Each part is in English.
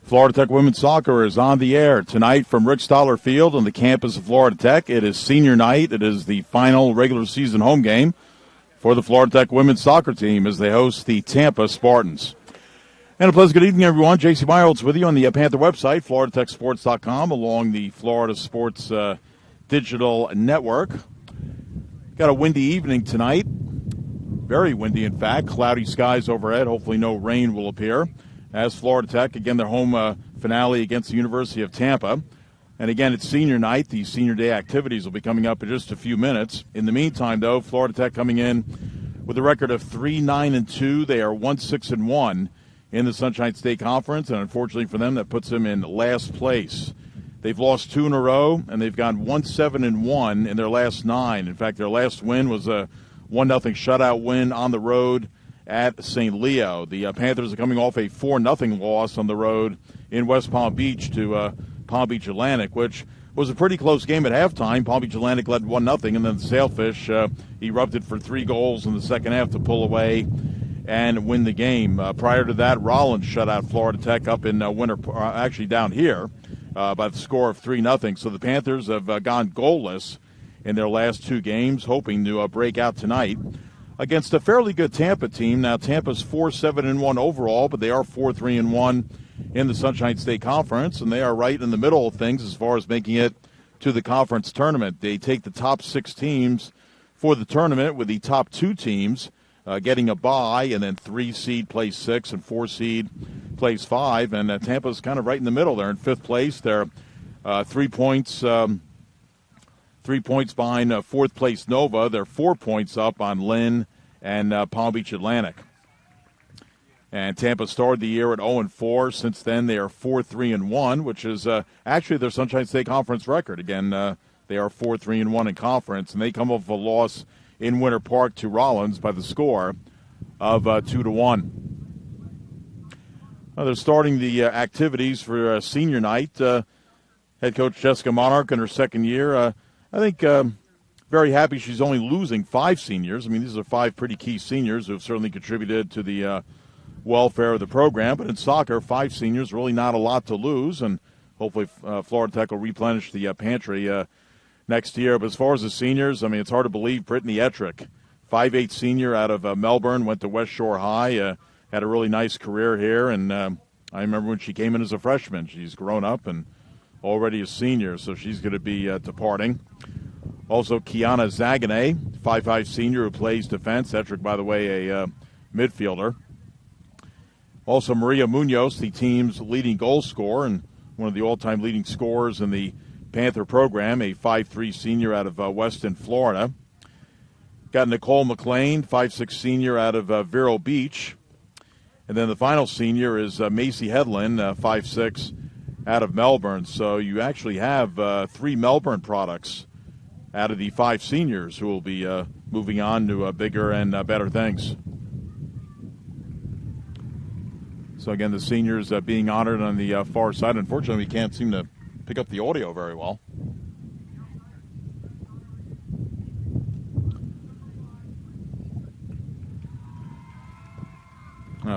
Florida Tech women's soccer is on the air tonight from Rick Stoller Field on the campus of Florida Tech. It is senior night. It is the final regular season home game for the Florida Tech women's soccer team as they host the Tampa Spartans. And a pleasant good evening, everyone. J.C. Myers with you on the Panther website, FloridaTechSports.com, along the Florida Sports Digital Network. Got a windy evening tonight. Very windy, in fact. Cloudy skies overhead. Hopefully no rain will appear. As Florida Tech, again, their home finale against the University of Tampa. And again, it's senior night. The senior day activities will be coming up in just a few minutes. In the meantime, though, Florida Tech coming in with a record of 3-9-2. They are 1-6-1 in the Sunshine State Conference, and unfortunately for them, that puts them in last place. They've lost 2 in a row, and they've gone 1-7-1 in their last 9. In fact, their last win was a 1-0 shutout win on the road at St. Leo. The Panthers are coming off a 4-0 loss on the road in West Palm Beach to Palm Beach Atlantic, which was a pretty close game at halftime. Palm Beach Atlantic led 1-0, and then the Sailfish erupted for 3 goals in the second half to pull away and win the game. Prior to that, Rollins shut out Florida Tech up in actually down here by the score of 3-0. So the Panthers have gone goalless in their last 2 games, hoping to break out tonight against a fairly good Tampa team. Now, Tampa's 4-7-1 overall, but they are 4-3-1 in the Sunshine State Conference, and they are right in the middle of things as far as making it to the conference tournament. They take the top 6 teams for the tournament, with the top 2 teams getting a bye, and then 3 seed plays 6 and 4 seed plays 5. And Tampa's kind of right in the middle. They're in 5th place. They're 3 points. 3 points behind 4th place Nova. They're 4 points up on Lynn and Palm Beach Atlantic. And Tampa started the year at 0-4. Since then, they are 4-3-1, which is actually their Sunshine State Conference record. Again, they are 4-3-1 in conference, and they come off a loss in Winter Park to Rollins by the score of 2-1. They're starting the activities for senior night. Head coach Jessica Monarch in her second year. I think very happy she's only losing 5 seniors. I mean, these are 5 pretty key seniors who have certainly contributed to the welfare of the program. But in soccer, 5 seniors, really not a lot to lose. And hopefully Florida Tech will replenish the pantry next year. But as far as the seniors, I mean, it's hard to believe Brittany Ettrick, 5'8" senior out of Melbourne, went to West Shore High, had a really nice career here. And I remember when she came in as a freshman. She's grown up and already a senior, so she's going to be departing. Also, Kiana Zagane, 5'5" senior who plays defense. Ettrick, by the way, a midfielder. Also, Maria Munoz, the team's leading goal scorer and one of the all-time leading scorers in the Panther program, a 5'3" senior out of Weston, Florida. Got Nicole McLean, 5'6" senior out of Vero Beach. And then the final senior is Macy Headland, 5'6", out of Melbourne. So you actually have 3 Melbourne products out of the 5 seniors who will be moving on to bigger and better things. So again, the seniors being honored on the far side. Unfortunately, we can't seem to pick up the audio very well.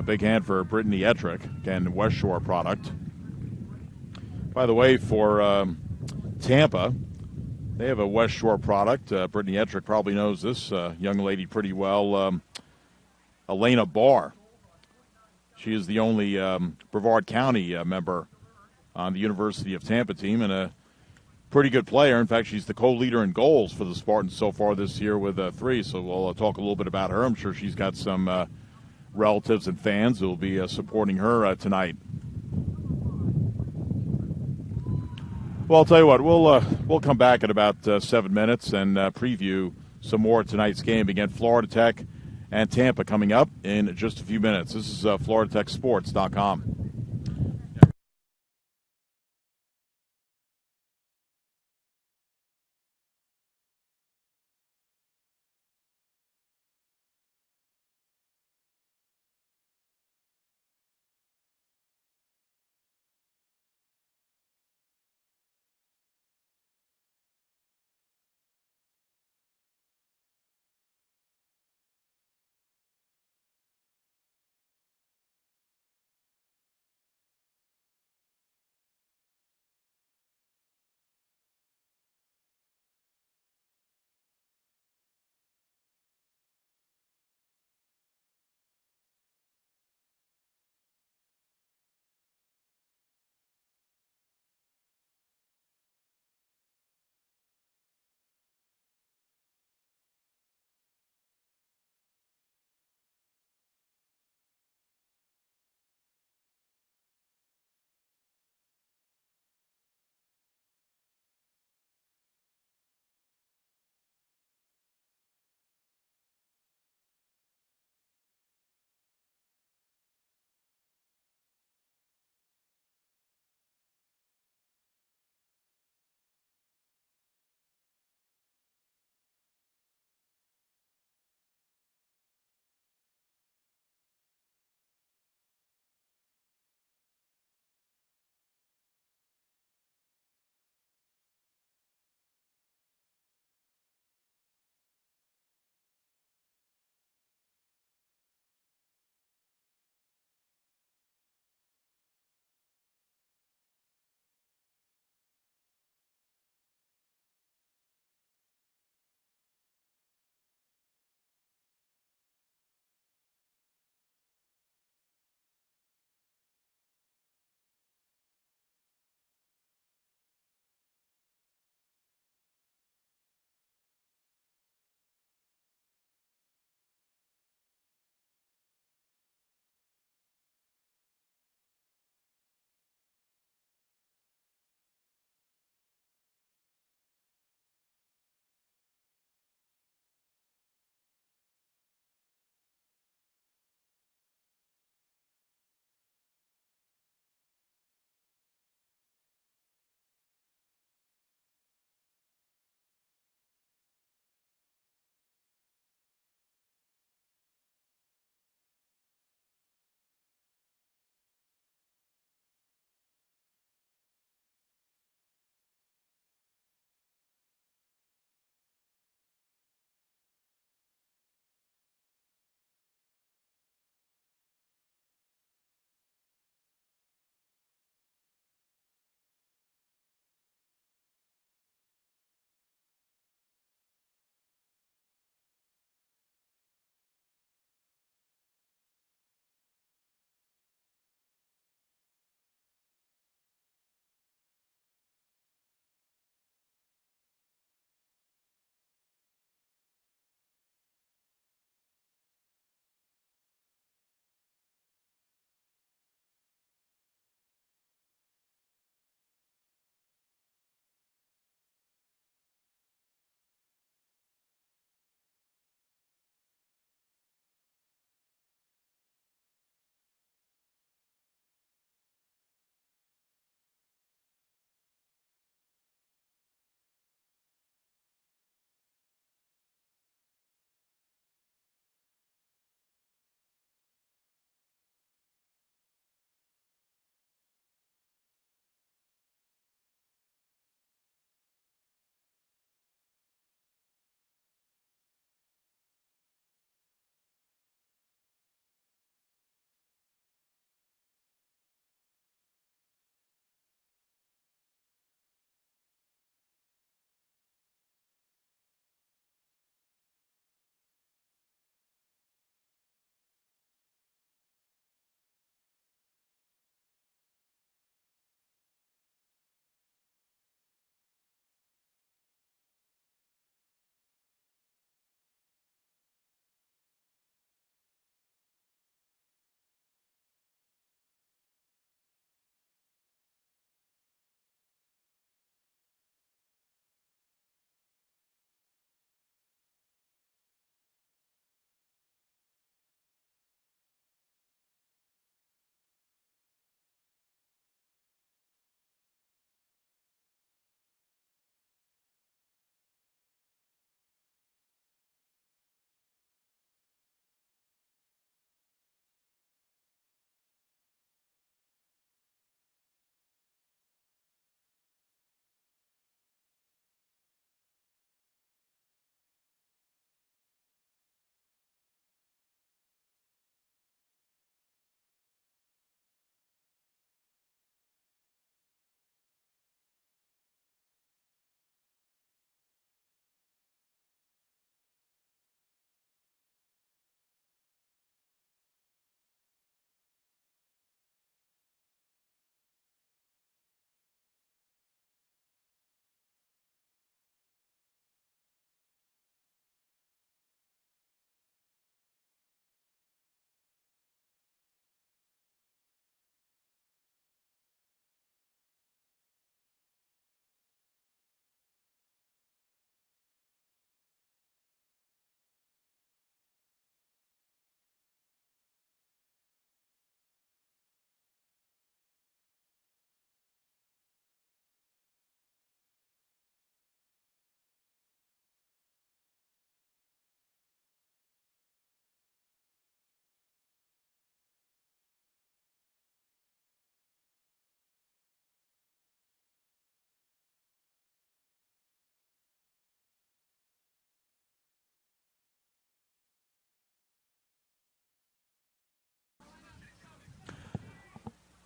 Big hand for Brittany Ettrick, again, West Shore product. By the way, for Tampa, they have a West Shore product. Brittany Ettrick probably knows this young lady pretty well. Elena Barr. She is the only Brevard County member on the University of Tampa team and a pretty good player. In fact, she's the co-leader in goals for the Spartans so far this year with 3. So we'll talk a little bit about her. I'm sure she's got some relatives and fans who will be supporting her tonight. Well, I'll tell you what, we'll come back in about 7 minutes and preview some more of tonight's game. Again, Florida Tech and Tampa coming up in just a few minutes. This is FloridaTechSports.com.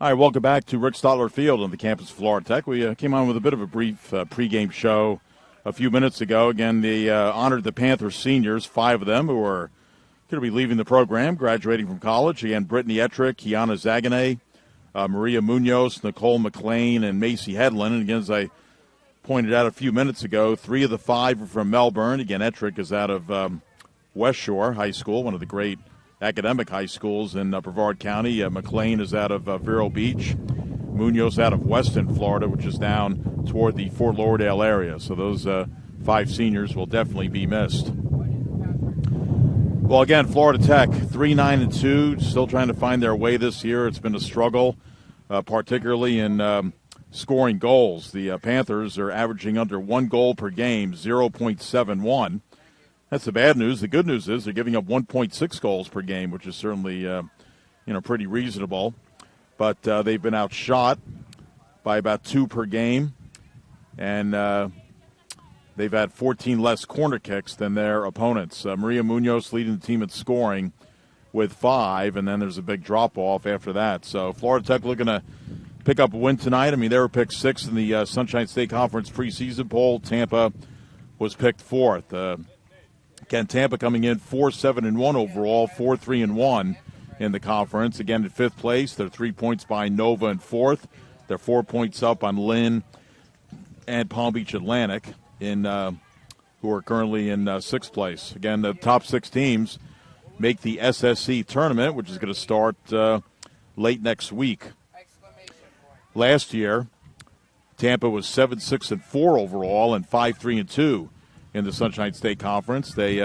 All right, welcome back to Rick Stotler Field on the campus of Florida Tech. We came on with a bit of a brief pregame show a few minutes ago. Again, they honored the Panthers seniors, 5 of them who are going to be leaving the program, graduating from college. Again, Brittany Ettrick, Kiana Zaganay, Maria Munoz, Nicole McLean, and Macy Headland. And again, as I pointed out a few minutes ago, 3 of the 5 are from Melbourne. Again, Ettrick is out of West Shore High School, one of the great academic high schools in Brevard County. McLean is out of Vero Beach. Munoz out of Weston, Florida, which is down toward the Fort Lauderdale area. So those 5 seniors will definitely be missed. Well, again, Florida Tech, 3-9-2, still trying to find their way this year. It's been a struggle, particularly in scoring goals. The Panthers are averaging under 1 goal per game, 0.71. That's the bad news. The good news is they're giving up 1.6 goals per game, which is certainly pretty reasonable. But they've been outshot by about 2 per game, and they've had 14 less corner kicks than their opponents. Maria Munoz leading the team in scoring with 5, and then there's a big drop-off after that. So Florida Tech looking to pick up a win tonight. I mean, they were picked 6th in the Sunshine State Conference preseason poll. Tampa was picked 4th. Again, Tampa coming in 4-7-1 overall, 4-3-1 in the conference. Again, at 5th place, they're 3 points behind Nova in 4th. They're 4 points up on Lynn and Palm Beach Atlantic, who are currently in 6th place. Again, the top 6 teams make the SSC tournament, which is going to start late next week. Last year, Tampa was 7-6-4 overall and 5-3-2 in the Sunshine State Conference. They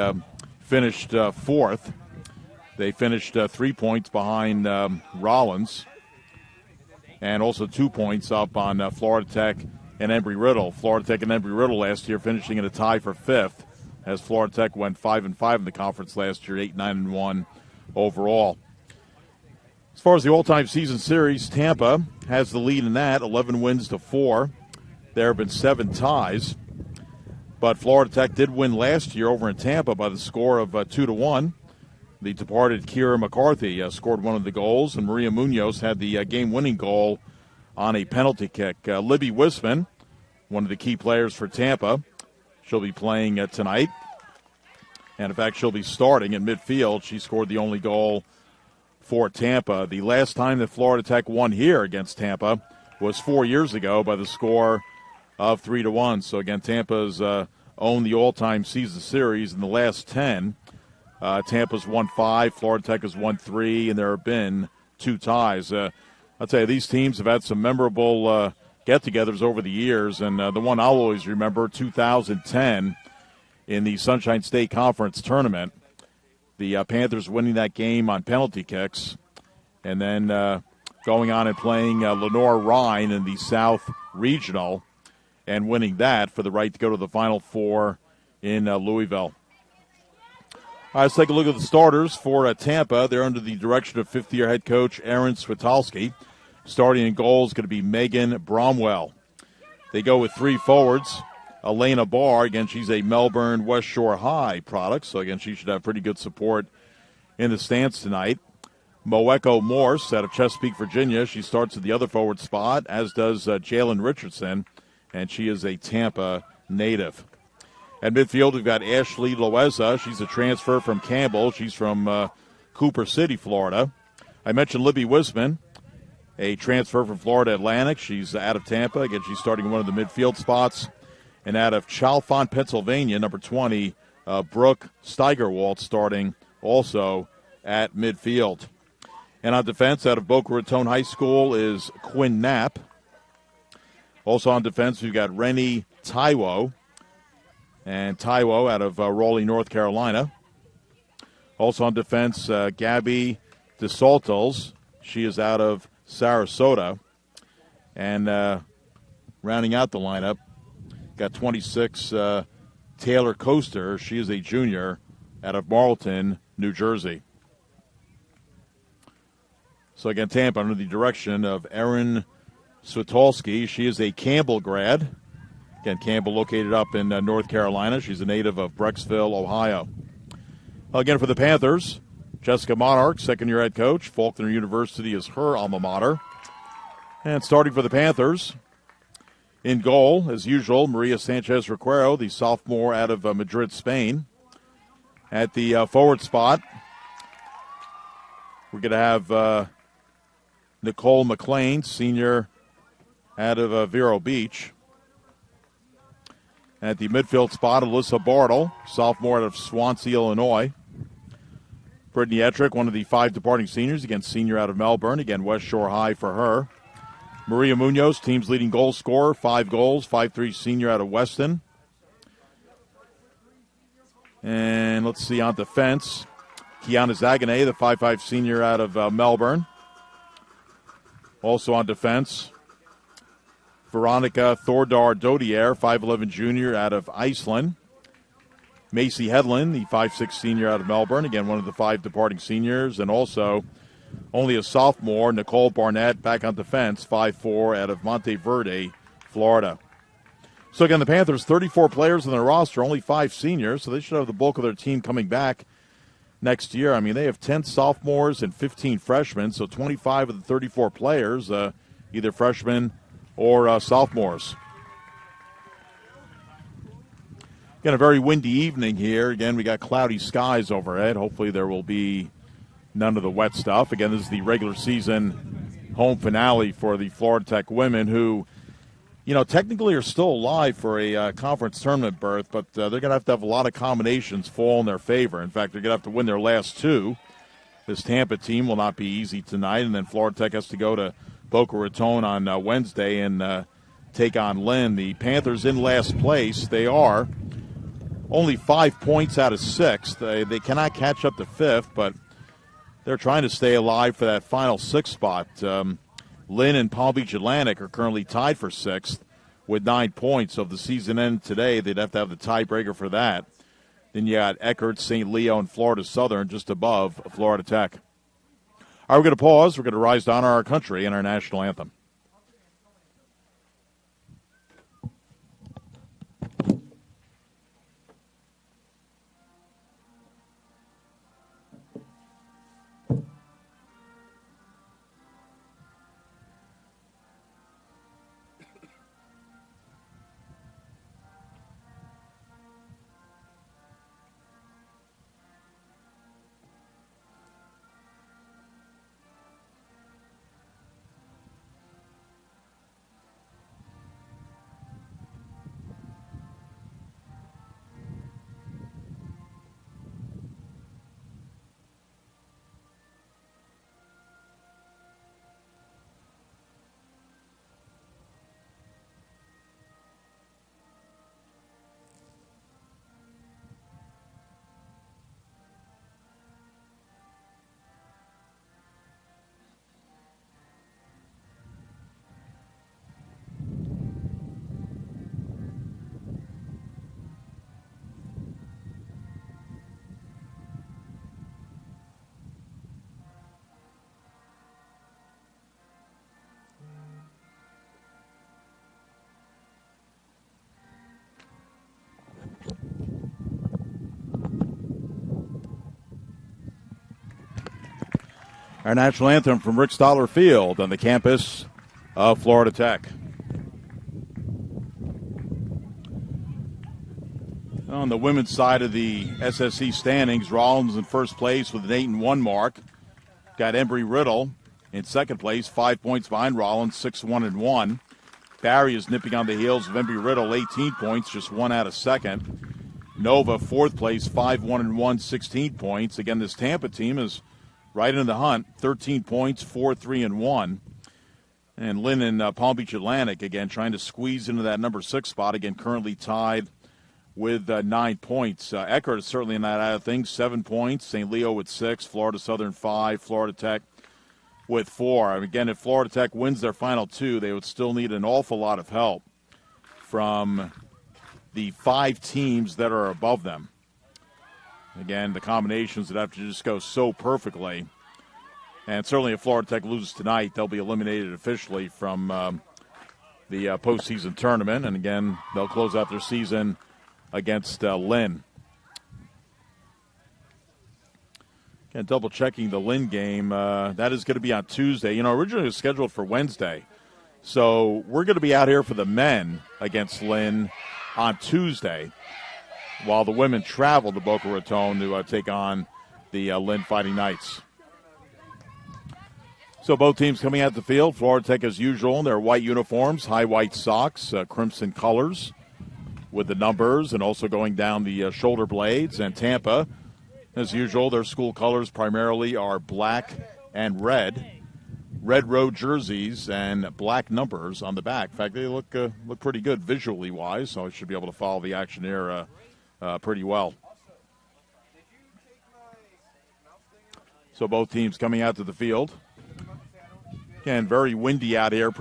finished 4th. They finished 3 points behind Rollins, and also 2 points up on Florida Tech and Embry-Riddle. Florida Tech and Embry-Riddle last year finishing in a tie for 5th, as Florida Tech went 5-5 in the conference last year, 8-9-1 overall. As far as the all-time season series, Tampa has the lead in that, 11 wins to 4. There have been 7 ties. But Florida Tech did win last year over in Tampa by the score of 2-1. The departed Kira McCarthy scored one of the goals, and Maria Munoz had the game-winning goal on a penalty kick. Libby Wisman, one of the key players for Tampa, she'll be playing tonight. And, in fact, she'll be starting in midfield. She scored the only goal for Tampa. The last time that Florida Tech won here against Tampa was 4 years ago by the score of 3-1. So, again, Tampa's owned the all-time season series in the last 10. Tampa's won 5, Florida Tech has won 3, and there have been 2 ties. I'll tell you, these teams have had some memorable get-togethers over the years, and the one I'll always remember, 2010, in the Sunshine State Conference tournament. The Panthers winning that game on penalty kicks, and then going on and playing Lenore Rhine in the South Regional, and winning that for the right to go to the Final Four in Louisville. All right, let's take a look at the starters for Tampa. They're under the direction of fifth-year head coach Aaron Switalski. Starting in goal is going to be Megan Bromwell. They go with 3 forwards. Elena Barr, again, she's a Melbourne West Shore High product, so again, she should have pretty good support in the stands tonight. Moeko Morse out of Chesapeake, Virginia. She starts at the other forward spot, as does Jalen Richardson, and she is a Tampa native. At midfield, we've got Ashley Loeza. She's a transfer from Campbell. She's from Cooper City, Florida. I mentioned Libby Wisman, a transfer from Florida Atlantic. She's out of Tampa. Again, she's starting in one of the midfield spots. And out of Chalfont, Pennsylvania, number 20, Brooke Steigerwalt starting also at midfield. And on defense, out of Boca Raton High School is Quinn Knapp. Also on defense, we've got Rennie Taiwo. And Taiwo out of Raleigh, North Carolina. Also on defense, Gabby DeSaltos. She is out of Sarasota. And rounding out the lineup, got 26, Taylor Coaster. She is a junior out of Marlton, New Jersey. So again, Tampa under the direction of Erin Switalski. She is a Campbell grad. Again, Campbell located up in North Carolina. She's a native of Brecksville, Ohio. Again, for the Panthers, Jessica Monarch, second-year head coach. Faulkner University is her alma mater. And starting for the Panthers, in goal, as usual, Maria Sanchez-Requero, the sophomore out of Madrid, Spain. At the forward spot, we're going to have Nicole McLean, senior out of Vero Beach. At the midfield spot, Alyssa Bartle, sophomore out of Swansea, Illinois. Brittany Ettrick, one of the 5 departing seniors, again, senior out of Melbourne. Again, West Shore High for her. Maria Munoz, team's leading goal scorer, 5 goals, 5'3", senior out of Weston. And let's see, on defense, Kiana Zaganeh, the 5'5", senior out of Melbourne. Also on defense, Veronica Thordar Dodier, 5'11", junior out of Iceland. Macy Hedlund, the 5'6", senior out of Melbourne, again, one of the 5 departing seniors. And also, only a sophomore, Nicole Barnett, back on defense, 5'4", out of Monteverde, Florida. So, again, the Panthers, 34 players on their roster, only 5 seniors, so they should have the bulk of their team coming back next year. I mean, they have 10 sophomores and 15 freshmen, so 25 of the 34 players, either freshmen or sophomores. Again, a very windy evening here. Again, we got cloudy skies overhead. Hopefully there will be none of the wet stuff. Again, this is the regular season home finale for the Florida Tech women who, you know, technically are still alive for a conference tournament berth, but they're going to have a lot of combinations fall in their favor. In fact, they're going to have to win their last 2. This Tampa team will not be easy tonight, and then Florida Tech has to go to Boca Raton on Wednesday and take on Lynn. The Panthers in last place. They are only 5 points out of 6. They cannot catch up to 5th, but they're trying to stay alive for that final 6th spot. Lynn and Palm Beach Atlantic are currently tied for 6th with 9 points. So if the season ended today, they'd have to have the tiebreaker for that. Then you got Eckerd, St. Leo, and Florida Southern just above Florida Tech. All right, we're going to pause. We're going to rise to honor our country and our national anthem. Our national anthem from Rick Stoller Field on the campus of Florida Tech. On the women's side of the SSC standings, Rollins in first place with an 8-1 mark. Got Embry Riddle in second place, 5 points behind Rollins, 6-1-1. Barry is nipping on the heels of Embry Riddle, 18 points, just 1 out of second. Nova, fourth place, 5-1-1, 16 points. Again, this Tampa team is right in the hunt, 13 points, 4-3-1. And Lynn and Palm Beach Atlantic, again, trying to squeeze into that number 6 spot, again, currently tied with 9 points. Eckerd is certainly in that out of things, 7 points. St. Leo with 6, Florida Southern 5, Florida Tech with 4. And again, if Florida Tech wins their final 2, they would still need an awful lot of help from the 5 teams that are above them. Again, the combinations that have to just go so perfectly. And certainly if Florida Tech loses tonight, they'll be eliminated officially from the postseason tournament. And again, they'll close out their season against Lynn. And double-checking the Lynn game, that is going to be on Tuesday. You know, originally it was scheduled for Wednesday. So we're going to be out here for the men against Lynn on Tuesday, while the women travel to Boca Raton to take on the Lynn Fighting Knights. So both teams coming out the field. Florida Tech, as usual, in their white uniforms, high white socks, crimson colors with the numbers, and also going down the shoulder blades. And Tampa, as usual, their school colors primarily are black and red. Red road jerseys and black numbers on the back. In fact, they look pretty good visually wise, so I should be able to follow the action here pretty well. So both teams coming out to the field. Again, very windy out here.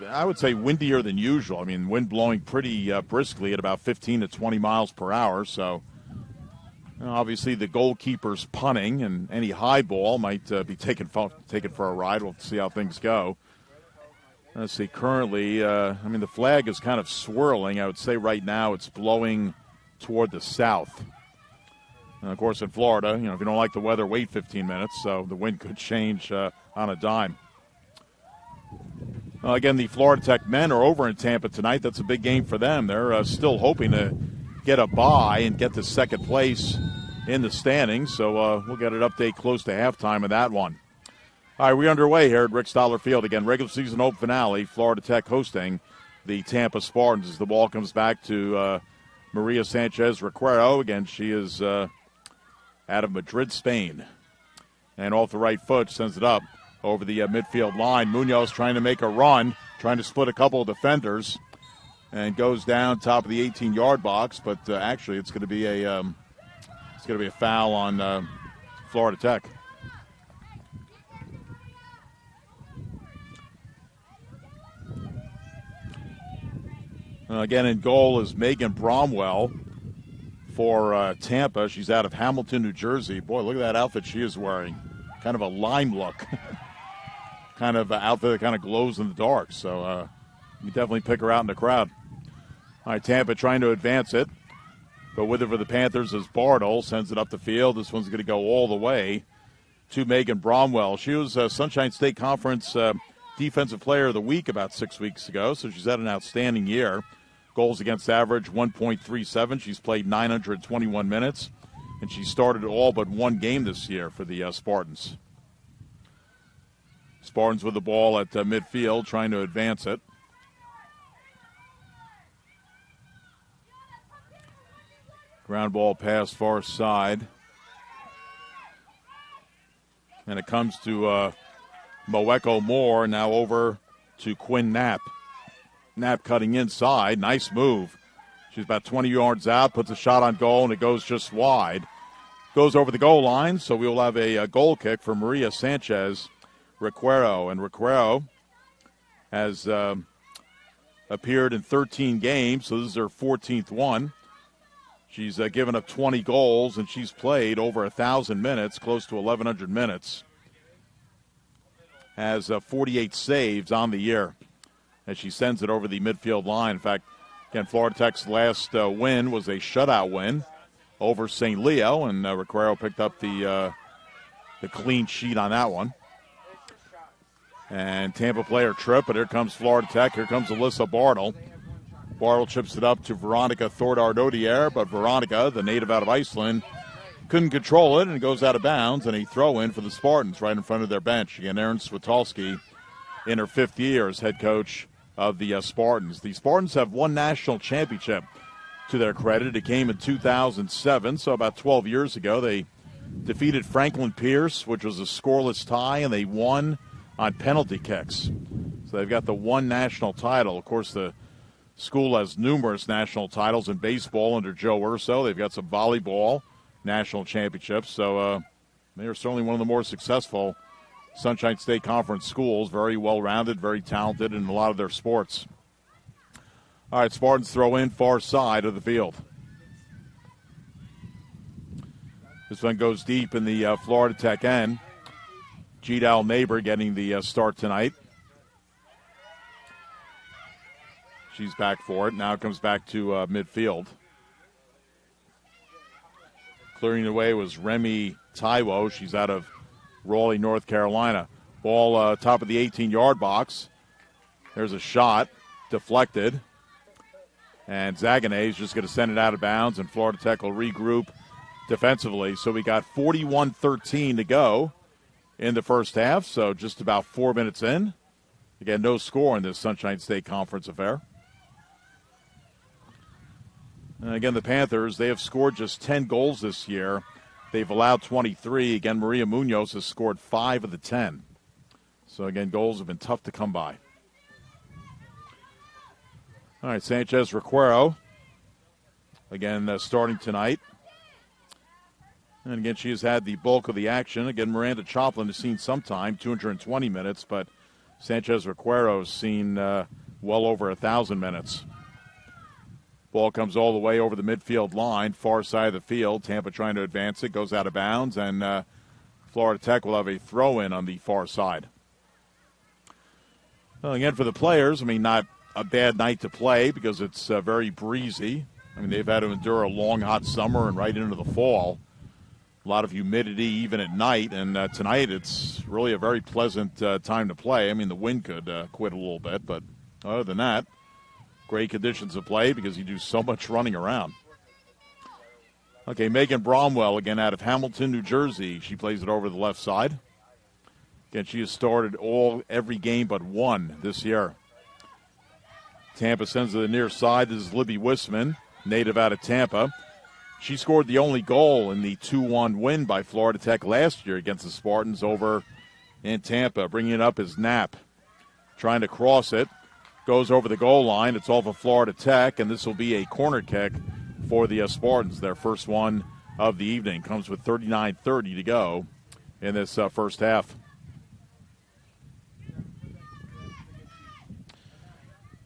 I would say windier than usual. I mean, wind blowing pretty briskly at about 15 to 20 miles per hour. So, obviously, the goalkeeper's punting, and any high ball might be taken for a ride. We'll see how things go. Let's see. Currently, the flag is kind of swirling. I would say right now it's blowing toward the south. And, of course, in Florida, if you don't like the weather, wait 15 minutes. So the wind could change on a dime. Again, the Florida Tech men are over in Tampa tonight. That's a big game for them. They're still hoping to get a bye and get to second place in the standings. So we'll get an update close to halftime of that one. All right, we're underway here at Rick Stoller Field. Again, regular season open finale, Florida Tech hosting the Tampa Spartans as the ball comes back to Maria Sanchez Requero. Again, she is out of Madrid, Spain. And off the right foot, sends it up over the midfield line. Munoz trying to make a run, trying to split a couple of defenders, and goes down top of the 18-yard box. But actually, it's going to be a foul on Florida Tech. Again, in goal is Megan Bromwell for Tampa. She's out of Hamilton, New Jersey. Boy, look at that outfit she is wearing. Kind of a lime look. Kind of outfit that kind of glows in the dark. So you definitely pick her out in the crowd. All right, Tampa trying to advance it. But with it for the Panthers is Bartle. Sends it up the field. This one's going to go all the way to Megan Bromwell. She was Sunshine State Conference Defensive Player of the Week about 6 weeks ago. So she's had an outstanding year. Goals against average 1.37. She's played 921 minutes. And she started all but one game this year for the Spartans. Spartans with the ball at midfield, trying to advance it. Ground ball pass far side. And it comes to Moeko Moore, now over to Quinn Knapp. Knapp cutting inside, nice move. She's about 20 yards out, puts a shot on goal, and it goes just wide. Goes over the goal line, so we will have a goal kick for Maria Sanchez Requero. And Requero has appeared in 13 games, so this is her 14th one. She's given up 20 goals, and she's played over 1,000 minutes, close to 1,100 minutes. Has 48 saves on the year as she sends it over the midfield line. In fact, again, Florida Tech's last win was a shutout win over St. Leo, and Requero picked up the clean sheet on that one. And Tampa player trip, but here comes Florida Tech. Here comes Alyssa Bartle. Bartle chips it up to Veronica Thordard-Odier, but Veronica, the native out of Iceland, couldn't control it, and it goes out of bounds, and a throw-in for the Spartans right in front of their bench. Again, Erin Switalski in her 5th year as head coach of the Spartans. The Spartans have one national championship to their credit. It came in 2007, so about 12 years ago. They defeated Franklin Pierce, which was a scoreless tie, and they won on penalty kicks. So they've got the one national title. Of course, the school has numerous national titles in baseball under Joe Urso. They've got some volleyball national championships. So they are certainly one of the more successful Sunshine State Conference schools. Very well-rounded, very talented in a lot of their sports. All right, Spartans throw in far side of the field. This one goes deep in the Florida Tech end. Jeedal Neighbor getting the start tonight. She's back for it. Now it comes back to midfield. Clearing the way was Remy Taiwo. She's out of Raleigh, North Carolina. Ball top of the 18-yard box. There's a shot, deflected. And Zaganeh is just going to send it out of bounds, and Florida Tech will regroup defensively. So we got 41-13 to go in the first half, so just about 4 minutes in. Again, no score in this Sunshine State Conference affair. And again, the Panthers, they have scored just 10 goals this year. They've allowed 23. Again, Maria Munoz has scored 5 of the 10. So, again, goals have been tough to come by. All right, Sanchez Requero, again, starting tonight. And, again, she has had the bulk of the action. Again, Miranda Choplin has seen some time, 220 minutes, but Sanchez Requero has seen well over 1,000 minutes. Ball comes all the way over the midfield line, far side of the field. Tampa trying to advance it, goes out of bounds, and Florida Tech will have a throw-in on the far side. Well, again, for the players, I mean, not a bad night to play because it's very breezy. I mean, they've had to endure a long, hot summer and right into the fall. A lot of humidity even at night, and tonight it's really a very pleasant time to play. I mean, the wind could quit a little bit, but other than that, great conditions to play because you do so much running around. Okay, Megan Bromwell again out of Hamilton, New Jersey. She plays it over the left side. Again, she has started every game but one this year. Tampa sends to the near side. This is Libby Wisman, native out of Tampa. She scored the only goal in the 2-1 win by Florida Tech last year against the Spartans over in Tampa. Bringing it up is Knapp. Trying to cross it. Goes over the goal line. It's off of Florida Tech, and this will be a corner kick for the Spartans. Their first one of the evening. Comes with 39:30 to go in this first half.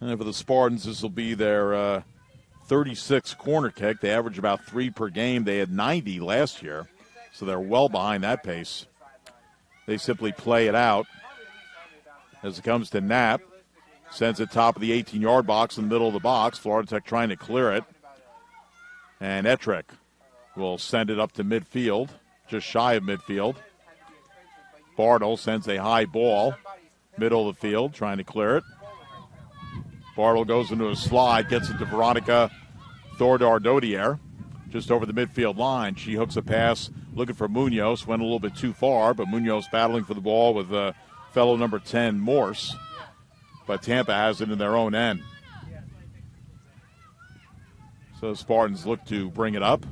And for the Spartans, this will be their 36th corner kick. They average about 3 per game. They had 90 last year, so they're well behind that pace. They simply play it out as it comes to Knapp. Sends it top of the 18-yard box in the middle of the box. Florida Tech trying to clear it. And Ettrick will send it up to midfield, just shy of midfield. Bartle sends a high ball, middle of the field, trying to clear it. Bartle goes into a slide, gets it to Veronica Thordar-Dodier, just over the midfield line. She hooks a pass, looking for Munoz. Went a little bit too far, but Munoz battling for the ball with fellow number 10, Morse. But Tampa has it in their own end. So the Spartans look to bring it up.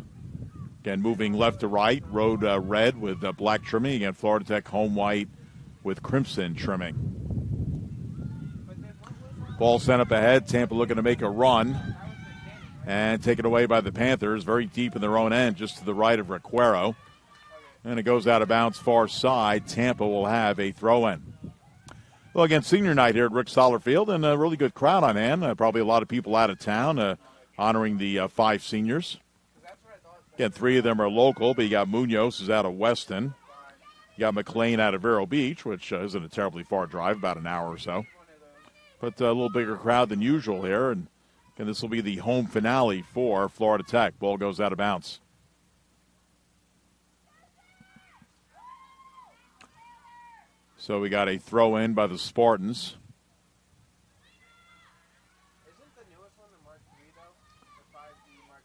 Again, moving left to right, road red with black trimming. Again, Florida Tech home white with crimson trimming. Ball sent up ahead. Tampa looking to make a run. And taken away by the Panthers. Very deep in their own end, just to the right of Requero. And it goes out of bounds far side. Tampa will have a throw-in. Well, again, senior night here at Rick Stoller Field, and a really good crowd on hand. Probably a lot of people out of town honoring the 5 seniors. Again, 3 of them are local, but you got Munoz, who's out of Weston. You got McLean out of Vero Beach, which isn't a terribly far drive, about an hour or so. But a little bigger crowd than usual here, and this will be the home finale for Florida Tech. Ball goes out of bounds. So we got a throw-in by the Spartans. Isn't the newest one the Mark III, though? The 5D Mark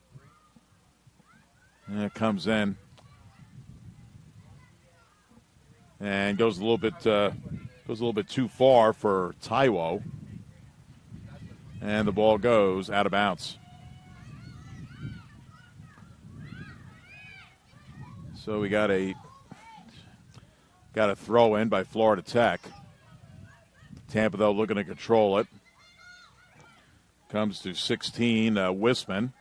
III? And it comes in. And goes a little bit too far for Taiwo. And the ball goes out of bounds. So we got a throw in by Florida Tech. Tampa, though, looking to control it. Comes to 16, Wisman.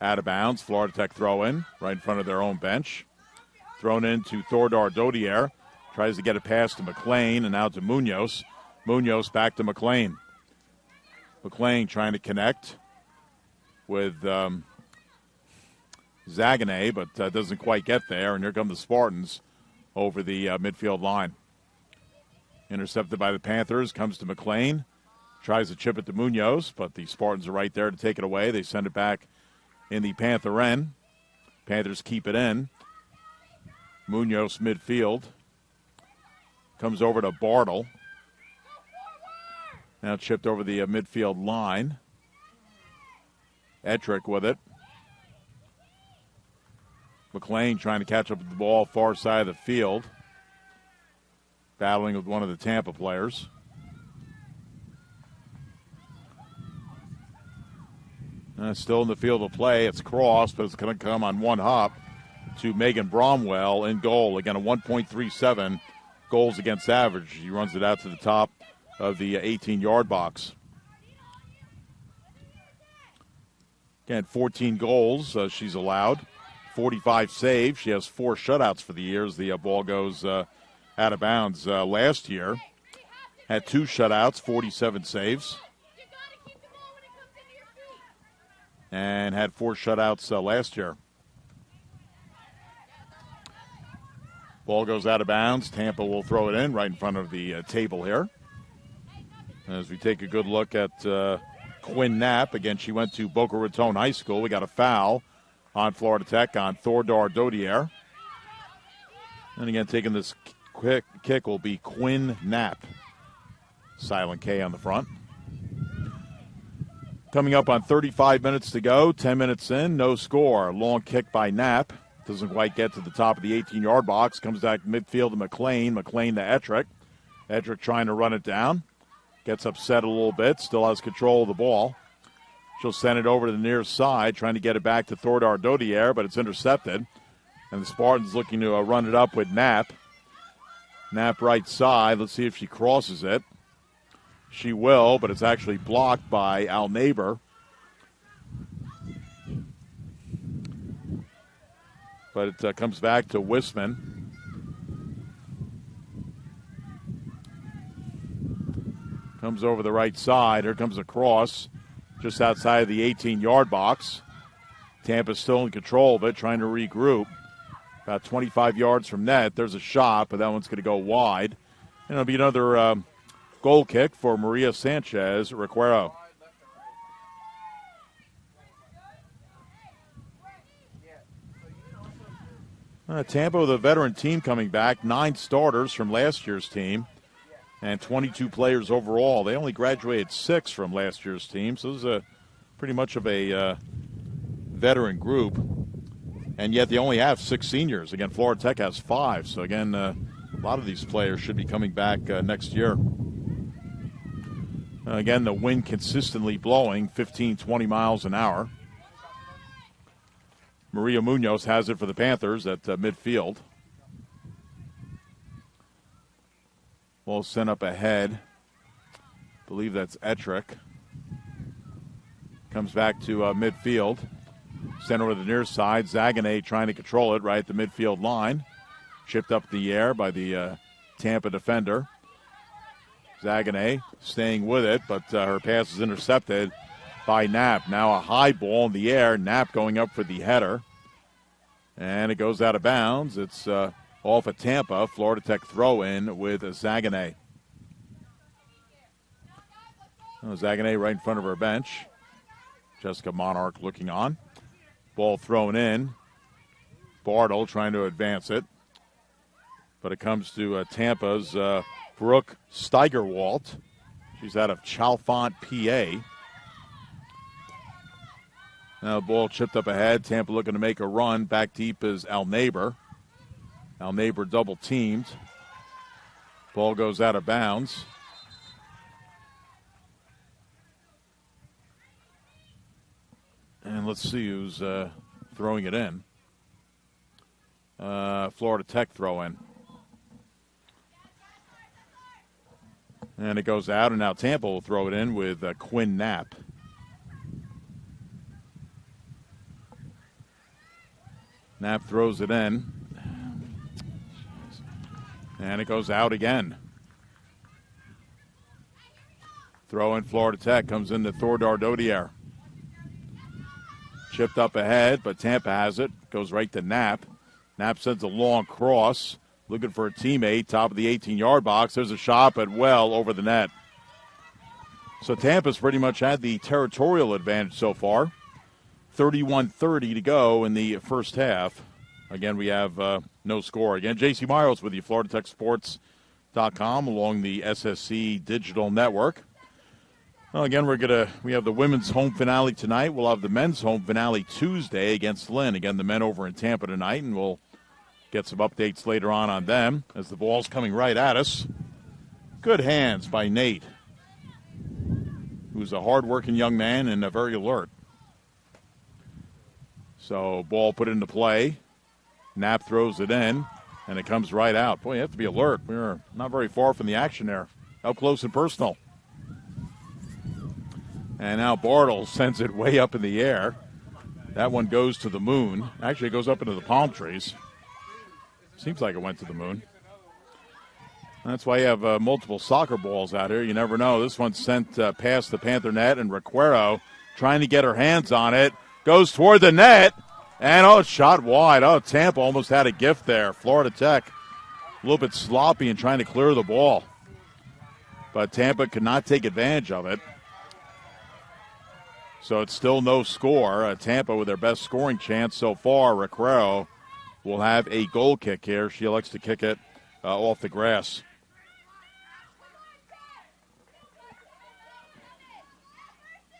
Out of bounds. Florida Tech throw in right in front of their own bench. Thrown in to Thordar-Dodier. Tries to get a pass to McLean and now to Munoz. Munoz back to McLean. McLean trying to connect with Zaganeh, but doesn't quite get there. And here come the Spartans over the midfield line. Intercepted by the Panthers. Comes to McLean. Tries to chip it to Munoz, but the Spartans are right there to take it away. They send it back in the Panther end. Panthers keep it in. Munoz midfield. Comes over to Bartle. Now chipped over the midfield line. Ettrick with it. McLean trying to catch up with the ball far side of the field. Battling with one of the Tampa players. Still in the field of play. It's crossed, but it's going to come on one hop to Megan Bromwell in goal. Again, a 1.37 goals against average. He runs it out to the top of the 18-yard box. Again, 14 goals she's allowed. 45 saves. She has 4 shutouts for the year as the ball goes out of bounds. Last year had 2 shutouts, 47 saves. And had 4 shutouts last year. Ball goes out of bounds. Tampa will throw it in right in front of the table here. As we take a good look at Quinn Knapp. Again, she went to Boca Raton High School. We got a foul on Florida Tech on Thordar Dodier. And again, taking this quick kick will be Quinn Knapp. Silent K on the front. Coming up on 35 minutes to go, 10 minutes in, no score. Long kick by Knapp. Doesn't quite get to the top of the 18-yard box. Comes back midfield to McLean. McLean to Ettrick. Ettrick trying to run it down. Gets upset a little bit. Still has control of the ball. She'll send it over to the near side, trying to get it back to Thordar Dodier, but it's intercepted. And the Spartans looking to run it up with Knapp. Knapp right side. Let's see if she crosses it. She will, but it's actually blocked by Al Neighbor. But it comes back to Wisman. Comes over the right side. Here comes a cross just outside of the 18-yard box. Tampa's still in control of it, trying to regroup. About 25 yards from net. There's a shot, but that one's going to go wide. And it'll be another goal kick for Maria Sanchez Requero. Tampa with a veteran team coming back. 9 starters from last year's team and 22 players overall. They only graduated 6 from last year's team, so this is pretty much of a veteran group. And yet they only have 6 seniors. Again, Florida Tech has 5. So, again, a lot of these players should be coming back next year. Again, the wind consistently blowing 15, 20 miles an hour. Maria Munoz has it for the Panthers at midfield. Ball sent up ahead. I believe that's Ettrick. Comes back to midfield. Sent over to the near side. Zaganay trying to control it right at the midfield line. Chipped up the air by the Tampa defender. Zaganay staying with it, but her pass is intercepted by Knapp. Now a high ball in the air. Knapp going up for the header. And it goes out of bounds. It's off at Tampa. Florida Tech throw in with Zaganay. Zaganay right in front of her bench. Jessica Monarch looking on. Ball thrown in. Bartle trying to advance it. But it comes to Tampa's Brooke Steigerwalt. She's out of Chalfont, PA. Now the ball chipped up ahead. Tampa looking to make a run. Back deep is Al Neighbor. Al Neighbor double teamed. Ball goes out of bounds. And let's see who's throwing it in. Florida Tech throw in. And it goes out, and now Tampa will throw it in with Quinn Knapp. Knapp throws it in. And it goes out again. Throw in Florida Tech. Comes into Thordar Dodier. Chipped up ahead, but Tampa has it. Goes right to Knapp. Knapp sends a long cross. Looking for a teammate. Top of the 18-yard box. There's a shot, but well over the net. So Tampa's pretty much had the territorial advantage so far. 31:30 to go in the first half. Again, we have no score. Again, J.C. Miles with you, FloridaTechSports.com along the SSC Digital Network. Well, again, we have the women's home finale tonight. We'll have the men's home finale Tuesday against Lynn. Again, the men over in Tampa tonight, and we'll get some updates later on them as the ball's coming right at us. Good hands by Nate, who's a hard-working young man and very alert. So ball put into play. Knapp throws it in, and it comes right out. Boy, you have to be alert. We're not very far from the action there. Up close and personal. And now Bartle sends it way up in the air. That one goes to the moon. Actually, it goes up into the palm trees. Seems like it went to the moon. That's why you have multiple soccer balls out here. You never know. This one's sent past the Panther net, and Requero trying to get her hands on it. Goes toward the net, and, shot wide. Tampa almost had a gift there. Florida Tech a little bit sloppy in trying to clear the ball. But Tampa could not take advantage of it. So it's still no score. Tampa with their best scoring chance so far. Requero will have a goal kick here. She elects to kick it off the grass.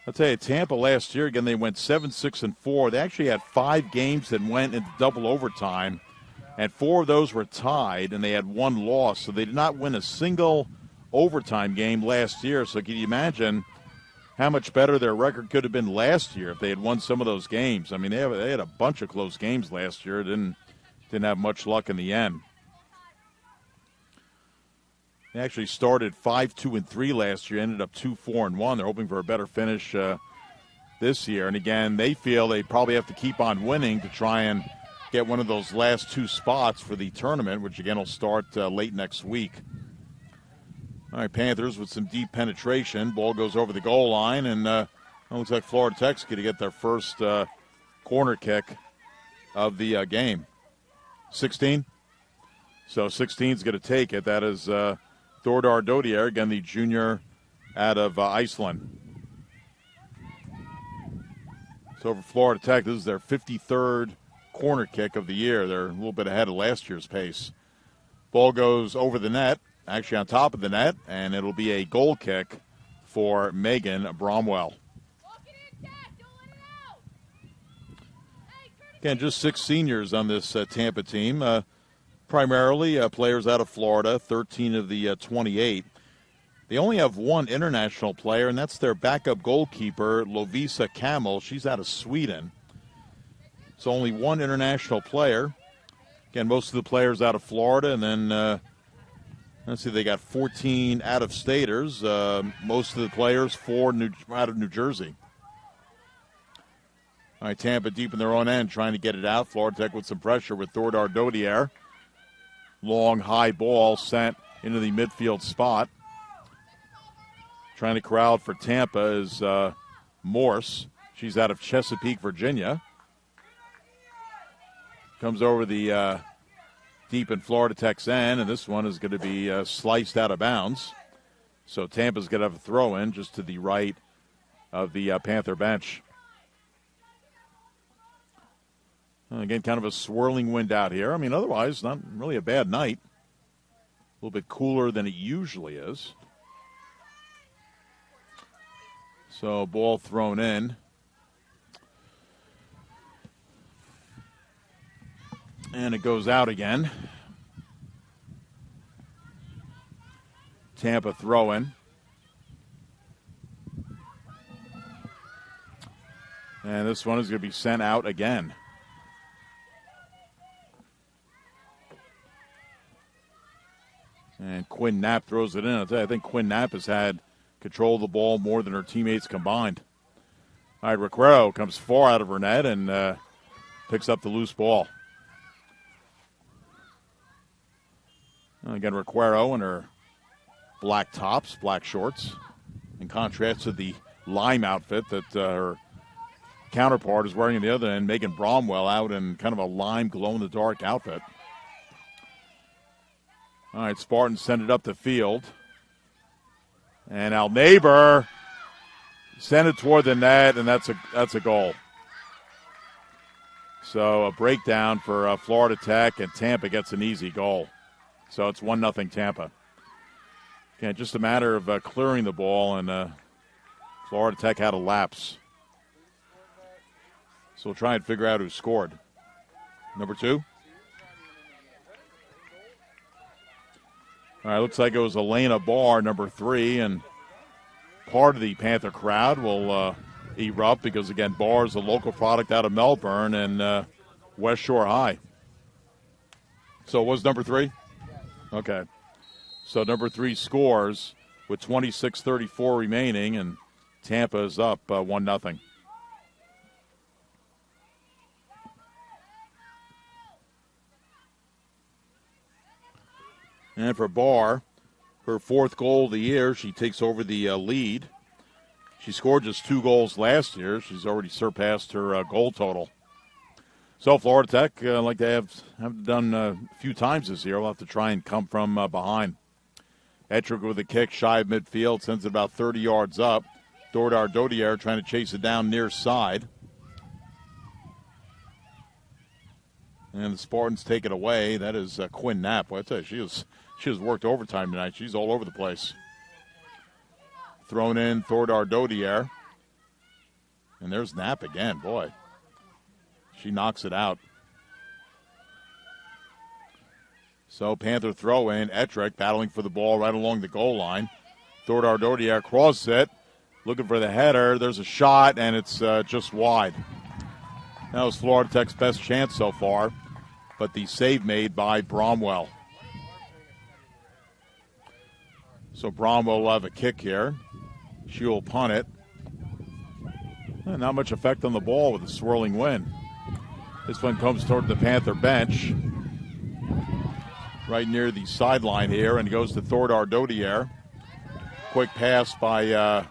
I'll tell you, Tampa last year, again, they went 7-6-4. They actually had 5 games that went into double overtime, and 4 of those were tied, and they had 1 loss. So they did not win a single overtime game last year. So can you imagine how much better their record could have been last year if they had won some of those games? I mean, they had a bunch of close games last year. Didn't have much luck in the end. They actually started 5-2-3 last year, ended up 2-4-1. They're hoping for a better finish this year. And again, they feel they probably have to keep on winning to try and get one of those last 2 spots for the tournament, which again will start late next week. All right, Panthers with some deep penetration. Ball goes over the goal line, and it looks like Florida Tech's going to get their first corner kick of the game. 16. So 16 is going to take it. That is Thordar Dodier, again, the junior out of Iceland. So for Florida Tech, this is their 53rd corner kick of the year. They're a little bit ahead of last year's pace. Ball goes over the net, actually on top of the net, and it'll be a goal kick for Megan Bromwell. Again, just 6 seniors on this Tampa team. Primarily players out of Florida, 13 of the 28. They only have 1 international player, and that's their backup goalkeeper, Lovisa Kamel. She's out of Sweden. So only 1 international player. Again, most of the players out of Florida, and then let's see, they got 14 out-of-staters. Most of the players, 4 out of New Jersey. All right, Tampa deep in their own end, trying to get it out. Florida Tech with some pressure with Thordar Dodier. Long, high ball sent into the midfield spot. Trying to crowd for Tampa is Morse. She's out of Chesapeake, Virginia. Comes over the deep in Florida Tech's end, and this one is going to be sliced out of bounds. So Tampa's going to have a throw-in just to the right of the Panther bench. Again, kind of a swirling wind out here. I mean, otherwise, not really a bad night. A little bit cooler than it usually is. So, ball thrown in. And it goes out again. Tampa throw-in. And this one is going to be sent out again. And Quinn Knapp throws it in. I think Quinn Knapp has had control of the ball more than her teammates combined. All right, Requero comes far out of her net and picks up the loose ball. Again, Requero in her black tops, black shorts, in contrast to the lime outfit that her counterpart is wearing on the other end. Megan Bromwell out in kind of a lime glow-in-the-dark outfit. All right, Spartans send it up the field. And Alneighbor sent it toward the net, and that's a goal. So a breakdown for Florida Tech, and Tampa gets an easy goal. So it's 1-0 Tampa. Again, just a matter of clearing the ball, and Florida Tech had a lapse. So we'll try and figure out who scored. Number 2? All right, looks like it was Elena Barr, number 3, and part of the Panther crowd will erupt because, again, Barr is a local product out of Melbourne and West Shore High. So it was number 3? Okay. So number 3 scores with 26:34 remaining, and Tampa is up 1-0. And for Barr, her 4th goal of the year, she takes over the lead. She scored just 2 goals last year. She's already surpassed her goal total. So Florida Tech, like they have done a few times this year, will have to try and come from behind. Ettrick with a kick shy of midfield, sends it about 30 yards up. Dordar Dodier trying to chase it down near side. And the Spartans take it away. That is Quinn Knapp. Well, I tell you, she has worked overtime tonight. She's all over the place. Thrown in, Thordar Dodier. And there's Knapp again. Boy, she knocks it out. So Panther throw in. Ettrick battling for the ball right along the goal line. Thordar Dodier crosses it. Looking for the header. There's a shot, and it's just wide. That was Florida Tech's best chance so far, but the save made by Bromwell. So Bromwell will have a kick here. She will punt it. And not much effect on the ball with a swirling wind. This one comes toward the Panther bench, right near the sideline here, and goes to Thordar Dodier. Quick pass by,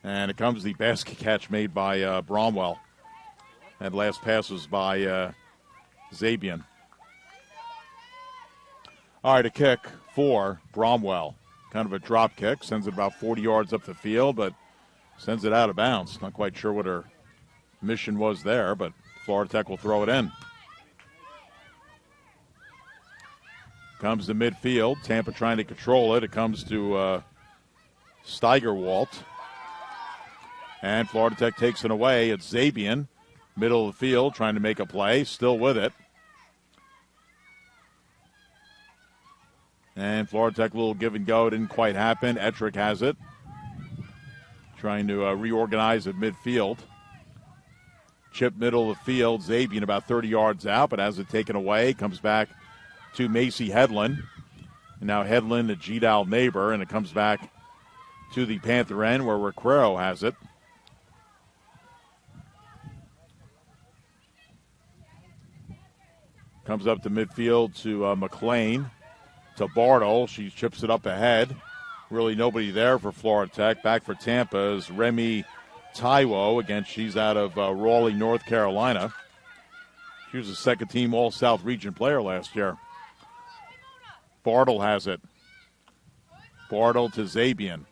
and it comes the basket catch made by Bromwell. That last pass was by Zabian. All right, a kick for Bromwell. Kind of a drop kick. Sends it about 40 yards up the field, but sends it out of bounds. Not quite sure what her mission was there, but Florida Tech will throw it in. Comes to midfield. Tampa trying to control it. It comes to Steigerwalt. And Florida Tech takes it away. It's Zabian, middle of the field, trying to make a play. Still with it. And Florida Tech, a little give and go. Didn't quite happen. Ettrick has it. Trying to reorganize at midfield. Chip middle of the field. Zabian about 30 yards out, but has it taken away. Comes back to Macy Headland. And now Headland, a G-Dow neighbor, and it comes back to the Panther end where Requero has it. Comes up to midfield to McLean. To Bartle. She chips it up ahead. Really nobody there for Florida Tech. Back for Tampa is Remy Taiwo. Again, she's out of Raleigh, North Carolina. She was a second-team All-South Region player last year. Bartle has it. Bartle to Zabian.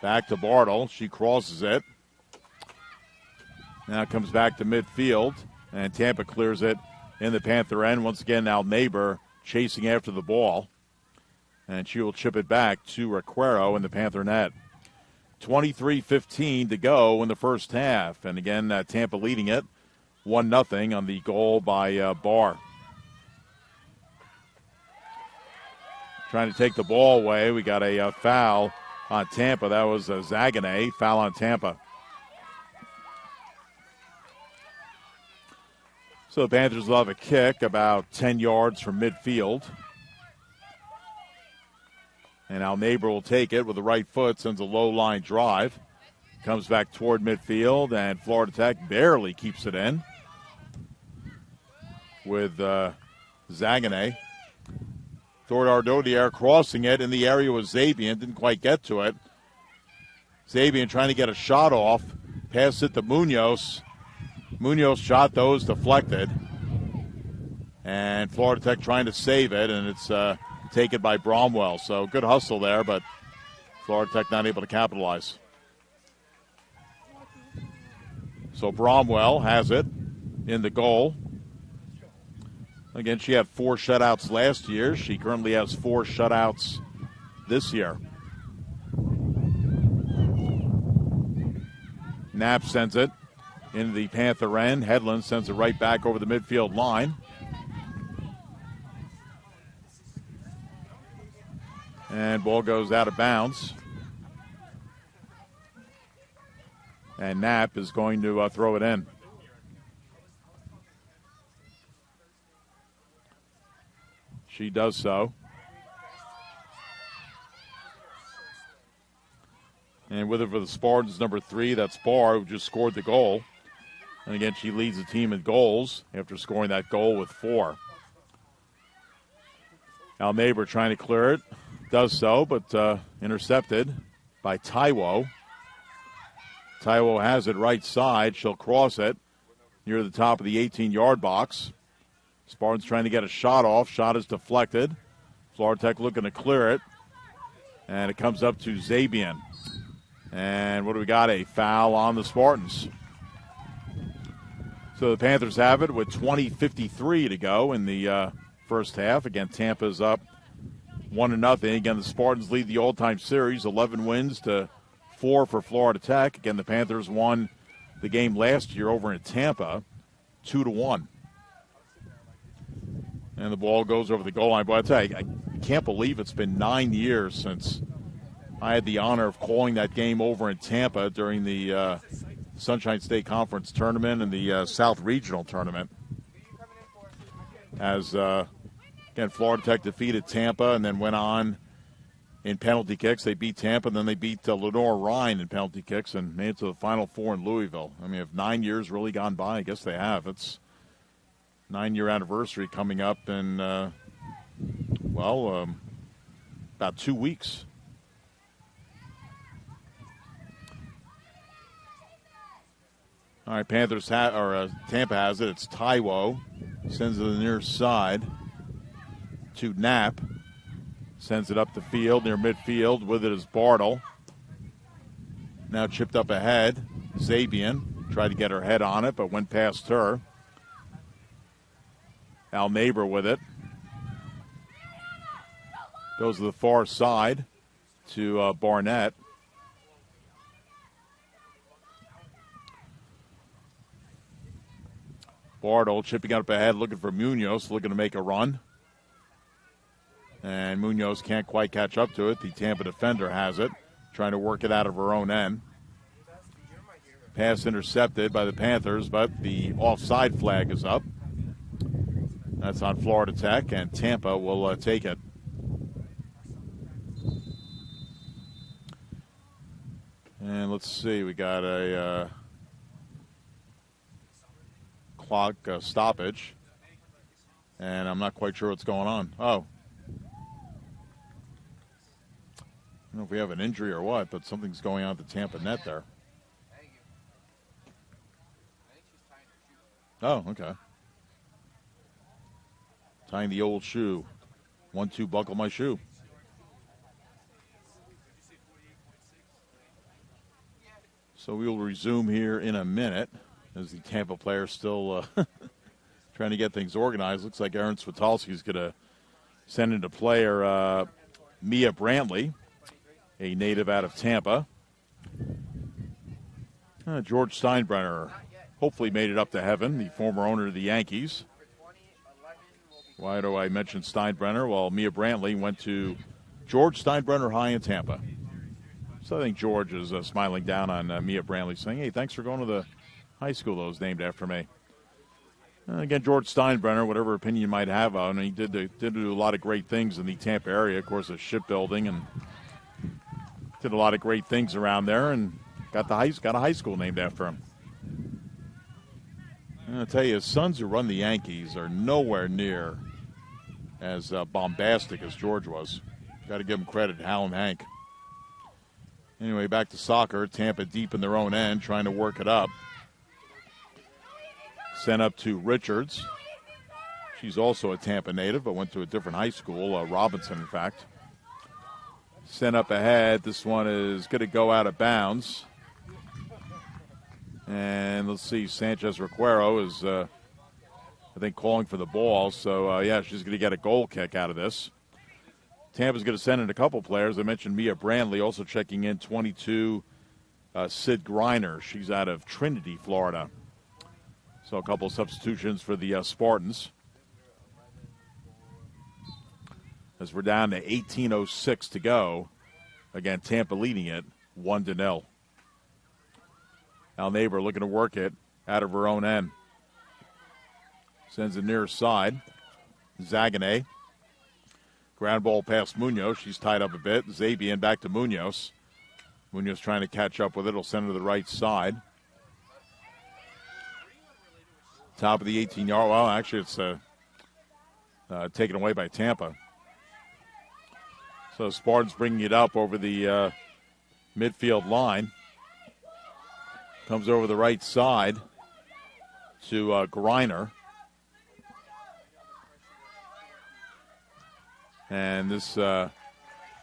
Back to Bartle. She crosses it. Now it comes back to midfield, and Tampa clears it in the Panther end. Once again, now Neighbor chasing after the ball. And she will chip it back to Requero in the Panther net. 23:15 to go in the first half. And again, Tampa leading it 1-0 on the goal by Barr. Trying to take the ball away. We got a foul on Tampa. That was Zagane. Foul on Tampa. So the Panthers will have a kick about 10 yards from midfield. And now Neighbor will take it with the right foot, sends a low line drive. Comes back toward midfield, and Florida Tech barely keeps it in with Zagane. Thordar Dodier crossing it in the area with Zabian. Didn't quite get to it. Zabian trying to get a shot off. Pass it to Munoz. Munoz shot those deflected. And Florida Tech trying to save it, and it's taken by Bromwell. So good hustle there, but Florida Tech not able to capitalize. So Bromwell has it in the goal. Again, she had 4 shutouts last year. She currently has 4 shutouts this year. Knapp sends it into the Panther end. Headland sends it right back over the midfield line. And ball goes out of bounds. And Knapp is going to throw it in. She does so. And with it for the Spartans, number 3, that's Barr, who just scored the goal. And again, she leads the team in goals after scoring that goal with 4. Al Neighbor trying to clear it. Does so, but intercepted by Taiwo. Taiwo has it right side. She'll cross it near the top of the 18-yard box. Spartans trying to get a shot off. Shot is deflected. Florida Tech looking to clear it. And it comes up to Zabian. And what do we got? A foul on the Spartans. So the Panthers have it with 20:53 to go in the first half. Again, Tampa's up 1-0. Again, the Spartans lead the all-time series, 11 wins to 4 for Florida Tech. Again, the Panthers won the game last year over in Tampa, 2-1. And the ball goes over the goal line. But I tell you, I can't believe it's been 9 years since I had the honor of calling that game over in Tampa during the Sunshine State Conference tournament and the South Regional tournament. As again, Florida Tech defeated Tampa and then went on in penalty kicks. They beat Tampa, and then they beat Lenore Rhine in penalty kicks and made it to the Final Four in Louisville. I mean, have 9 years really gone by? I guess they have. It's 9-year anniversary coming up in, about 2 weeks. All right, Tampa has it. It's Taiwo. Sends it to the near side to Knapp. Sends it up the field, near midfield. With it is Bartle. Now chipped up ahead. Zabian tried to get her head on it, but went past her. Al Neighbor with it. Goes to the far side to Barnett. Bartle chipping up ahead, looking for Munoz, looking to make a run. And Munoz can't quite catch up to it. The Tampa defender has it, trying to work it out of her own end. Pass intercepted by the Panthers, but the offside flag is up. That's on Florida Tech, and Tampa will take it. And let's see, we got a clock stoppage, and I'm not quite sure what's going on. Oh. I don't know if we have an injury or what, but something's going on at the Tampa net there. Oh, okay. Tying the old shoe. 1-2, buckle my shoe. So we will resume here in a minute as the Tampa player still trying to get things organized. Looks like Aaron Switalski is going to send into player Mia Brantley, a native out of Tampa. George Steinbrenner hopefully made it up to heaven, the former owner of the Yankees. Why do I mention Steinbrenner? Well, Mia Brantley went to George Steinbrenner High in Tampa. So I think George is smiling down on Mia Brantley, saying, hey, thanks for going to the high school that was named after me. Again, George Steinbrenner, whatever opinion you might have on him, he did do a lot of great things in the Tampa area, of course, shipbuilding, and did a lot of great things around there, and got a high school named after him. And I'll tell you, his sons who run the Yankees are nowhere near as bombastic as George was. Got to give him credit, Hal and Hank. Anyway, back to soccer. Tampa deep in their own end, trying to work it up. Sent up to Richards. She's also a Tampa native, but went to a different high school, Robinson, in fact. Sent up ahead. This one is going to go out of bounds. And let's see, Sanchez Requero is, I think, calling for the ball. So, she's going to get a goal kick out of this. Tampa's going to send in a couple players. I mentioned Mia Brantley also checking in, 22 Sid Griner. She's out of Trinity, Florida. So a couple of substitutions for the Spartans. As we're down to 18:06 to go. Again, Tampa leading it 1-0. Al Neighbor looking to work it out of her own end. Sends it near side. Zagane. Ground ball past Munoz. She's tied up a bit. Zabian back to Munoz. Munoz trying to catch up with it. It'll send it to the right side. Top of the 18-yard. Well, actually, it's taken away by Tampa. So Spartans bringing it up over the midfield line. Comes over the right side to Griner. And this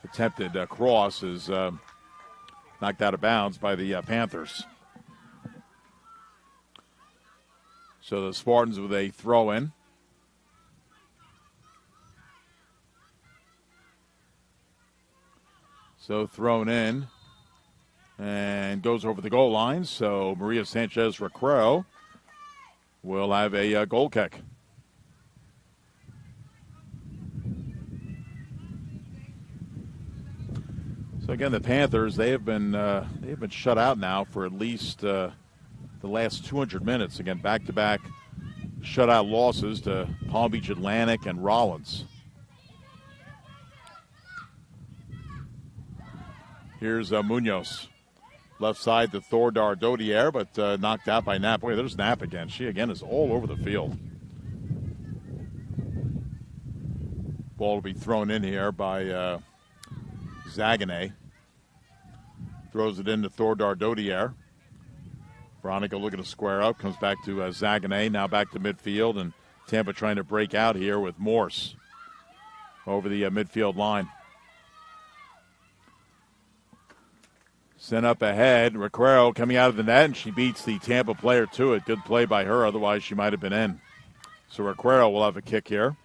attempted cross is knocked out of bounds by the Panthers. So the Spartans with a throw-in. So thrown in and goes over the goal line. So Maria Sanchez-Requero will have a goal kick. So again, the Panthers, they have been shut out now for at least the last 200 minutes. Again, back-to-back shutout losses to Palm Beach Atlantic and Rollins. Here's Munoz. Left side to Thordar Dodier, but knocked out by Knapp. Wait, there's Knapp again. She, again, is all over the field. Ball will be thrown in here by Zagane. Throws it into Thordar Dodier. Veronica looking to square up. Comes back to Zagane. Now back to midfield. And Tampa trying to break out here with Morse over the midfield line. Sent up ahead. Requero coming out of the net, and she beats the Tampa player to it. Good play by her. Otherwise, she might have been in. So Requero will have a kick here.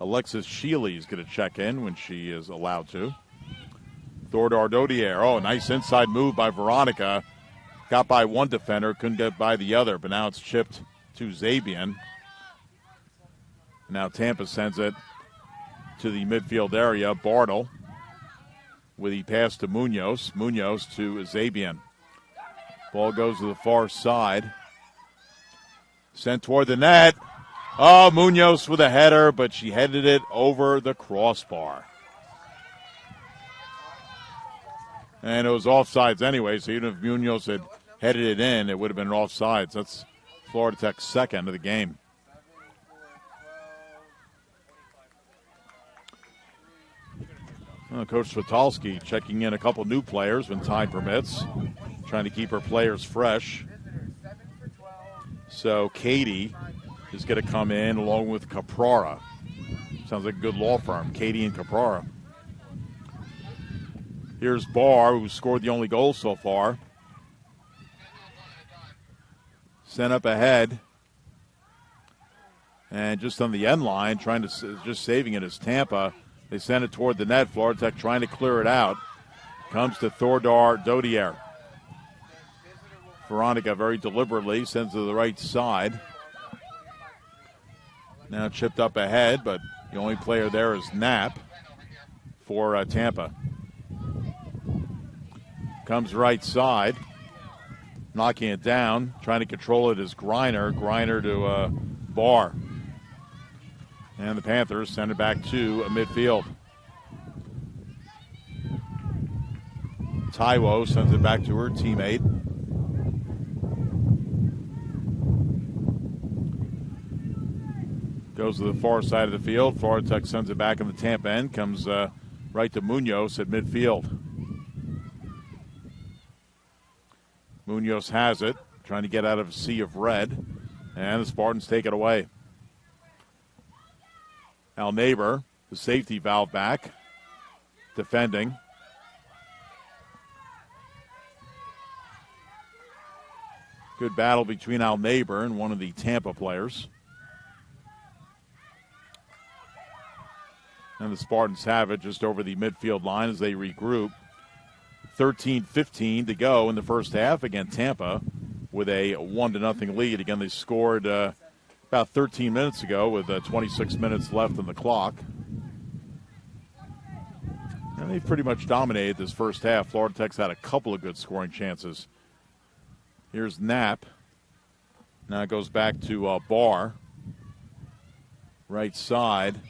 Alexis Shealy is going to check in when she is allowed to. Thordar Dodier. Oh, nice inside move by Veronica. Got by one defender, couldn't get by the other, but now it's chipped to Zabian. Now Tampa sends it to the midfield area. Bartle with the pass to Munoz. Munoz to Zabian. Ball goes to the far side. Sent toward the net. Oh, Munoz with a header, but she headed it over the crossbar. And it was offsides anyway, so even if Munoz had headed it in, it would have been offsides. That's Florida Tech's second of the game. Coach Switalski checking in a couple new players when time permits, trying to keep her players fresh. So Katie is going to come in along with Caprara. Sounds like a good law firm, Katie and Caprara. Here's Barr, who scored the only goal so far. Sent up ahead. And just on the end line, trying to just saving it is Tampa. They send it toward the net. Florida Tech trying to clear it out. Comes to Thordar Dodier. Veronica very deliberately sends it to the right side. Now chipped up ahead, but the only player there is Knapp for Tampa. Comes right side. Knocking it down. Trying to control it is Griner. Griner to Barr. And the Panthers send it back to midfield. Taiwo sends it back to her teammate. Goes to the far side of the field. Florida Tech sends it back in the Tampa end. Comes right to Munoz at midfield. Munoz has it. Trying to get out of a sea of red. And the Spartans take it away. Al Neighbor, the safety valve back, defending. Good battle between Al Neighbor and one of the Tampa players. And the Spartans have it just over the midfield line as they regroup. 13:15 to go in the first half. Again, Tampa with a 1-0 lead. Again, they scored about 13 minutes ago with 26 minutes left on the clock. And they've pretty much dominated this first half. Florida Tech's had a couple of good scoring chances. Here's Knapp. Now it goes back to Barr. Right side.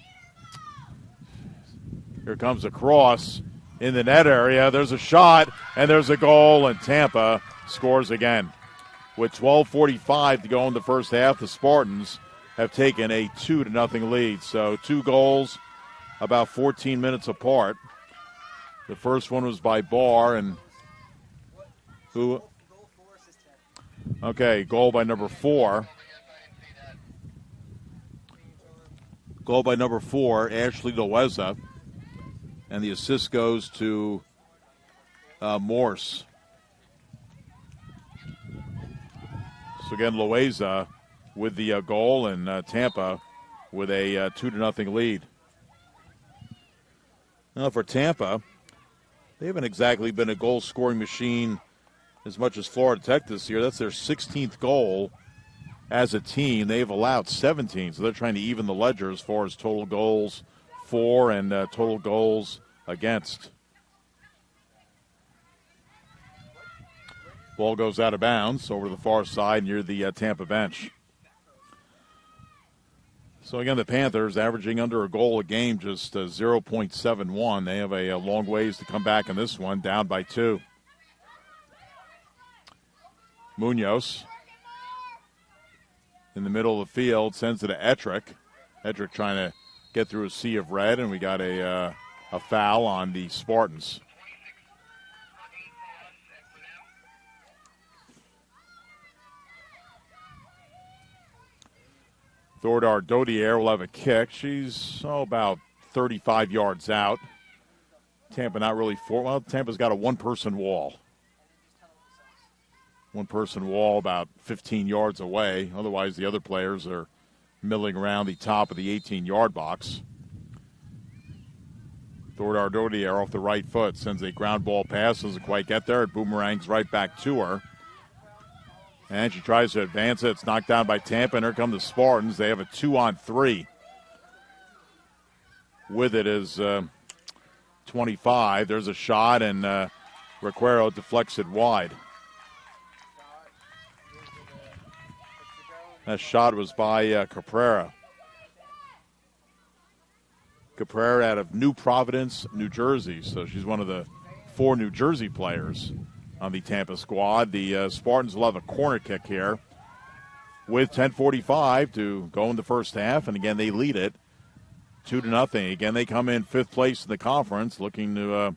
Here comes a cross in the net area. There's a shot, and there's a goal, and Tampa scores again. With 12:45 to go in the first half, the Spartans have taken a 2-0 lead. So 2 goals about 14 minutes apart. The first one was by Barr, and who? Okay, goal by number 4. Goal by number 4, Ashley Loeza. And the assist goes to Morse. So again, Loeza with the goal, and Tampa with a 2-0 lead. Now for Tampa, they haven't exactly been a goal-scoring machine as much as Florida Tech this year. That's their 16th goal as a team. They've allowed 17, so they're trying to even the ledger as far as total goals for and total goals against. Ball goes out of bounds over to the far side near the Tampa bench. So again, the Panthers averaging under a goal a game, just 0.71. They have a long ways to come back in this one, down by 2. Munoz in the middle of the field sends it to Ettrick. Ettrick trying to get through a sea of red, and we got a foul on the Spartans. Thordar Dodier will have a kick. She's about 35 yards out. Tampa not really Tampa's got a one-person wall. One-person wall about 15 yards away. Otherwise, the other players are milling around the top of the 18-yard box. Thordar Dodier off the right foot sends a ground ball pass. Doesn't quite get there. It boomerangs right back to her. And she tries to advance it. It's knocked down by Tampa, and here come the Spartans. They have a 2-on-3. With it is 25. There's a shot, and Requero deflects it wide. That shot was by Caprera. Caprera out of New Providence, New Jersey. So she's one of the 4 New Jersey players on the Tampa squad. The Spartans will have a corner kick here with 10:45 to go in the first half. And again, they lead it 2-0. Again, they come in 5th place in the conference, looking to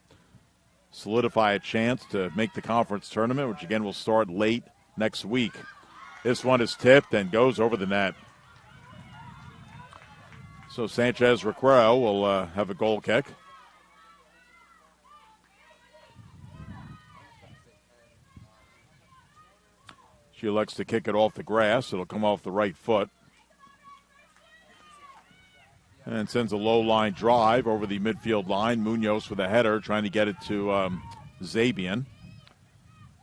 solidify a chance to make the conference tournament, which again will start late next week. This one is tipped and goes over the net. So Sanchez Requero will have a goal kick. She elects to kick it off the grass. It'll come off the right foot. And sends a low-line drive over the midfield line. Munoz with a header trying to get it to Zabian.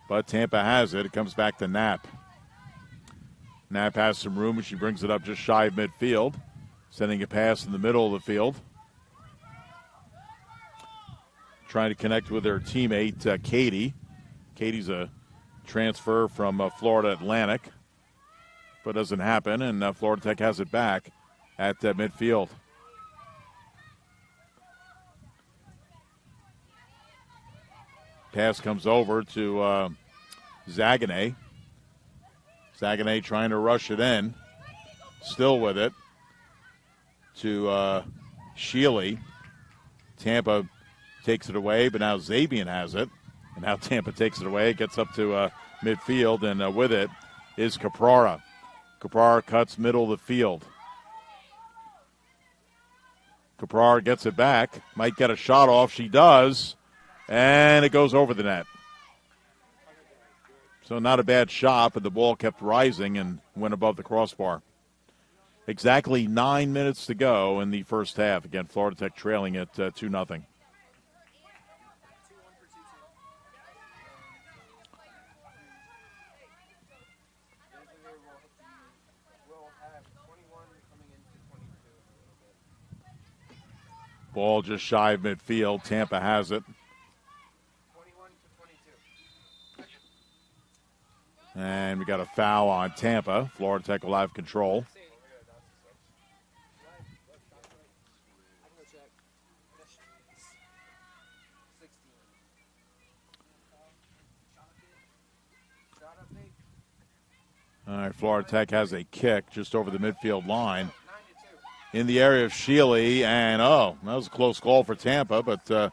But Tampa has it. It comes back to Knapp. Knapp has some room, and she brings it up just shy of midfield. Sending a pass in the middle of the field. Trying to connect with her teammate, Katie. Katie's a transfer from Florida Atlantic. But doesn't happen, and Florida Tech has it back at midfield. Pass comes over to Zaganeh. Zaganeh trying to rush it in. Still with it to Shealy. Tampa takes it away, but now Zabian has it. And now Tampa takes it away. It gets up to midfield, and with it is Caprara. Caprara cuts middle of the field. Caprara gets it back. Might get a shot off. She does. And it goes over the net. So not a bad shot, but the ball kept rising and went above the crossbar. Exactly 9 minutes to go in the first half. Again, Florida Tech trailing at 2-0. Ball just shy of midfield. Tampa has it. 21-22. And we got a foul on Tampa. Florida Tech will have control. All right, Florida Tech has a kick just over the midfield line in the area of Shealy, and that was a close call for Tampa, but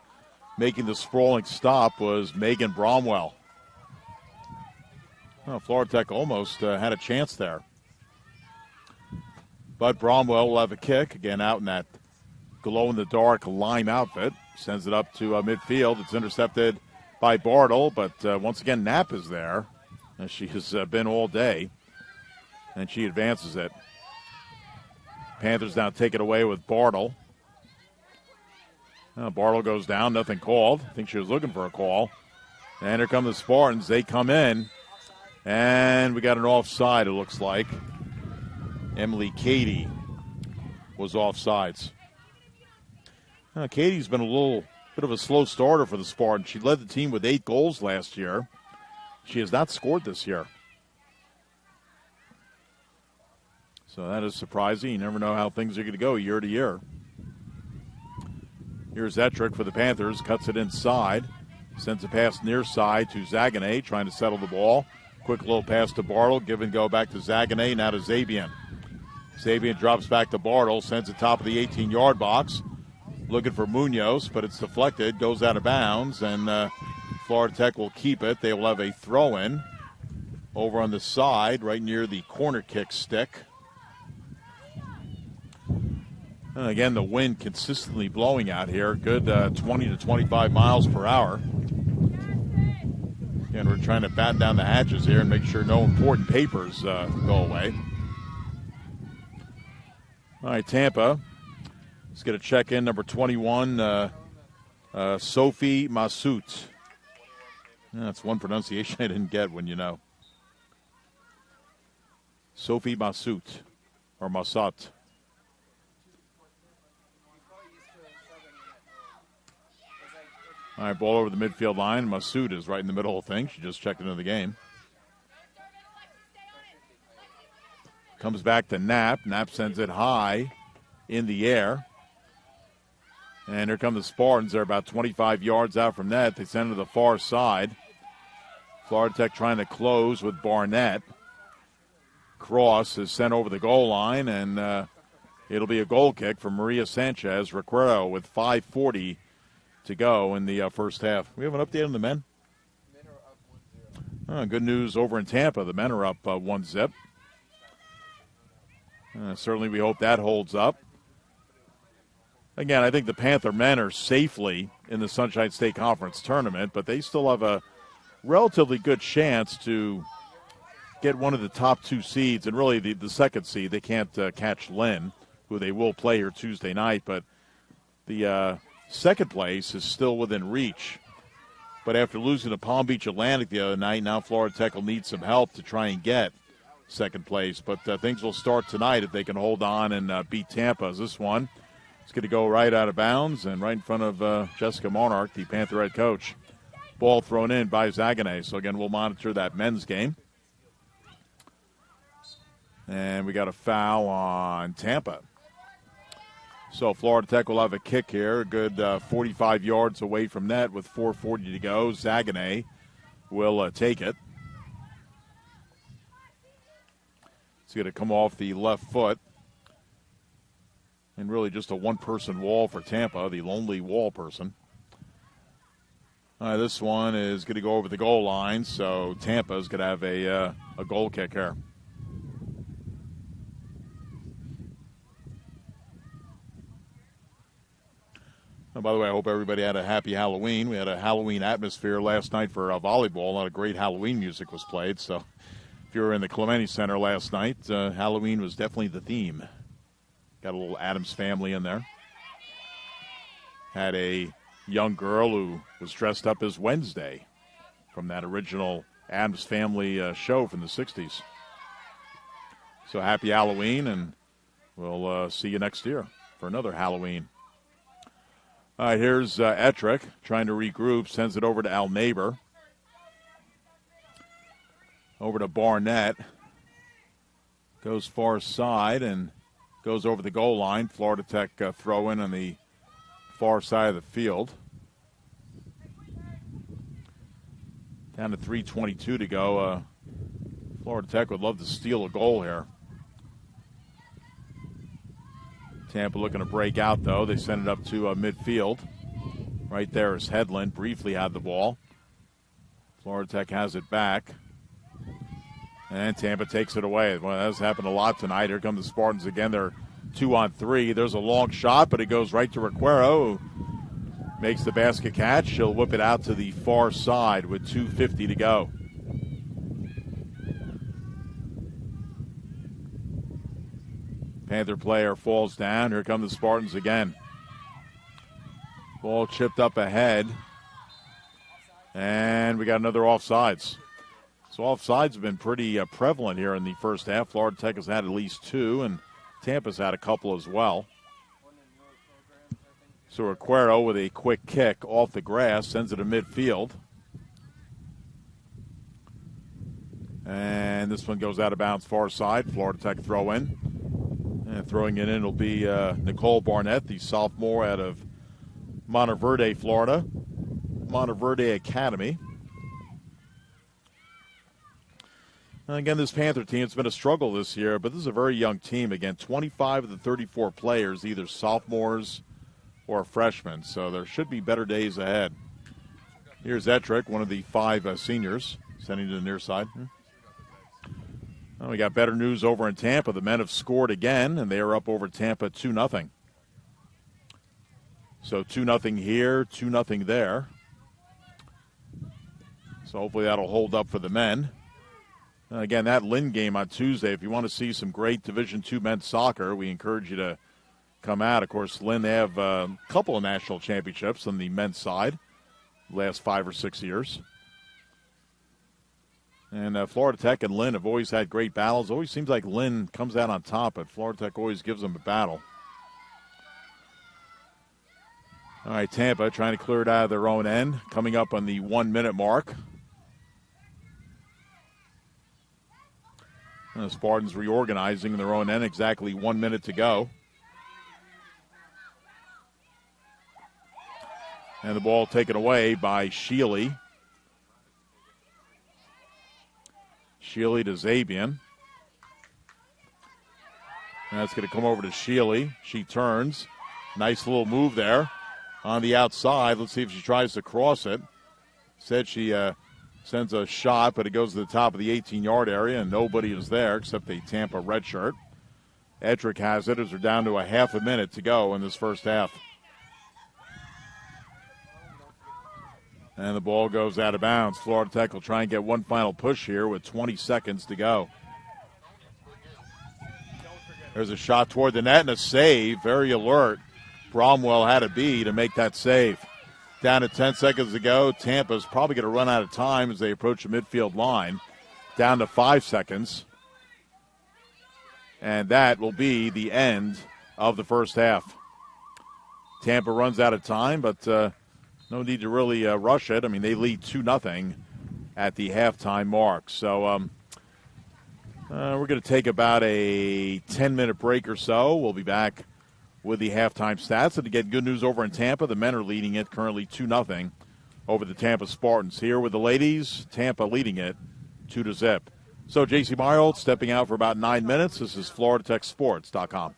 making the sprawling stop was Megan Bromwell. Well, Florida Tech almost had a chance there. But Bromwell will have a kick, again out in that glow-in-the-dark lime outfit. Sends it up to midfield. It's intercepted by Bartle, but once again Knapp is there, as she has been all day, and she advances it. Panthers now take it away with Bartle. Bartle goes down, nothing called. I think she was looking for a call. And here come the Spartans. They come in, and we got an offside, it looks like. Emily Cady was offsides. Katie's been a little bit of a slow starter for the Spartans. She led the team with 8 goals last year. She has not scored this year. So that is surprising. You never know how things are going to go year to year. Here's Ettrick for the Panthers. Cuts it inside. Sends a pass near side to Zaganeh, trying to settle the ball. Quick little pass to Bartle. Give and go back to Zaganeh. Now to Zabian. Zabian drops back to Bartle. Sends it top of the 18-yard box. Looking for Munoz, but it's deflected. Goes out of bounds, and Florida Tech will keep it. They will have a throw-in over on the side, right near the corner kick stick. And again, the wind consistently blowing out here. Good 20 to 25 miles per hour. Again, we're trying to batten down the hatches here and make sure no important papers go away. All right, Tampa. Let's get a check in, number 21, Sophie Massout. That's one pronunciation I didn't get when you know. Sophie Massout, or Massat. All right, ball over the midfield line. Massoud is right in the middle of things. She just checked into the game. Comes back to Knapp. Knapp sends it high in the air. And here come the Spartans. They're about 25 yards out from that. They send it to the far side. Florida Tech trying to close with Barnett. Cross is sent over the goal line, and it'll be a goal kick for Maria Sanchez Recuero with 5:40 to go in the first half. We have an update on the men? Men are up 1-0. Good news over in Tampa. The men are up 1-0. Certainly we hope that holds up. Again, I think the Panther men are safely in the Sunshine State Conference tournament, but they still have a relatively good chance to get one of the top 2 seeds, and really the second seed. They can't catch Lynn, who they will play here Tuesday night, but the second place is still within reach. But after losing to Palm Beach Atlantic the other night, now Florida Tech will need some help to try and get second place. But things will start tonight if they can hold on and beat Tampa. As this one is going to go right out of bounds and right in front of Jessica Monarch, the Panther head coach. Ball thrown in by Zaganeh. So, again, we'll monitor that men's game. And we got a foul on Tampa. So Florida Tech will have a kick here, a good 45 yards away from net with 4:40 to go. Zaganeh will take it. It's going to come off the left foot. And really just a one-person wall for Tampa, the lonely wall person. This one is going to go over the goal line, so Tampa is going to have a goal kick here. Oh, by the way, I hope everybody had a happy Halloween. We had a Halloween atmosphere last night for volleyball. A lot of great Halloween music was played. So if you were in the Clementi Center last night, Halloween was definitely the theme. Got a little Addams Family in there. Had a young girl who was dressed up as Wednesday from that original Addams Family show from the 60s. So happy Halloween, and we'll see you next year for another Halloween. All right, here's Ettrick trying to regroup, sends it over to Al Neighbor. Over to Barnett. Goes far side and goes over the goal line. Florida Tech throw in on the far side of the field. Down to 3:22 to go. Florida Tech would love to steal a goal here. Tampa looking to break out, though. They send it up to midfield. Right there is Headland. Briefly had the ball. Florida Tech has it back. And Tampa takes it away. Well, that's happened a lot tonight. Here come the Spartans again. They're 2-on-3. There's a long shot, but it goes right to Requero, who makes the basket catch. She'll whip it out to the far side with 2:50 to go. Panther player falls down. Here come the Spartans again. Ball chipped up ahead. And we got another offsides. So offsides have been pretty prevalent here in the first half. Florida Tech has had at least two, and Tampa's had a couple as well. So Requero with a quick kick off the grass, sends it to midfield. And this one goes out of bounds far side. Florida Tech throw in. And throwing it in will be Nicole Barnett, the sophomore out of Monteverde, Florida. Monteverde Academy. And again, this Panther team, it's been a struggle this year, but this is a very young team. Again, 25 of the 34 players, either sophomores or freshmen. So there should be better days ahead. Here's Ettrick, one of the five seniors, sending to the near side. Well, we got better news over in Tampa. The men have scored again, and they are up over Tampa 2-0. So 2-0 here, 2-0 there. So hopefully that'll hold up for the men. And again, that Lynn game on Tuesday, if you want to see some great Division II men's soccer, we encourage you to come out. Of course, Lynn, they have a couple of national championships on the men's side the last 5 or 6 years. And Florida Tech and Lynn have always had great battles. Always seems like Lynn comes out on top, but Florida Tech always gives them a battle. All right, Tampa trying to clear it out of their own end, coming up on the 1-minute mark. And the Spartans reorganizing in their own end, exactly 1 minute to go. And the ball taken away by Sheely. Sheely to Zabian. And that's going to come over to Sheely. She turns. Nice little move there on the outside. Let's see if she tries to cross it. Said she sends a shot, but it goes to the top of the 18-yard area, and nobody is there except a Tampa red shirt. Ettrick has it as we're down to a half a minute to go in this first half. And the ball goes out of bounds. Florida Tech will try and get one final push here with 20 seconds to go. There's a shot toward the net and a save. Very alert. Bromwell had a B to make that save. Down to 10 seconds to go. Tampa's probably going to run out of time as they approach the midfield line. Down to 5 seconds. And that will be the end of the first half. Tampa runs out of time, but no need to really rush it. I mean, they lead 2-0 at the halftime mark. So we're going to take about a 10-minute break or so. We'll be back with the halftime stats. And to get good news over in Tampa, the men are leading it currently 2-0 over the Tampa Spartans. Here with the ladies, Tampa leading it 2-0. So J.C. Myrold stepping out for about 9 minutes. This is FloridaTechSports.com.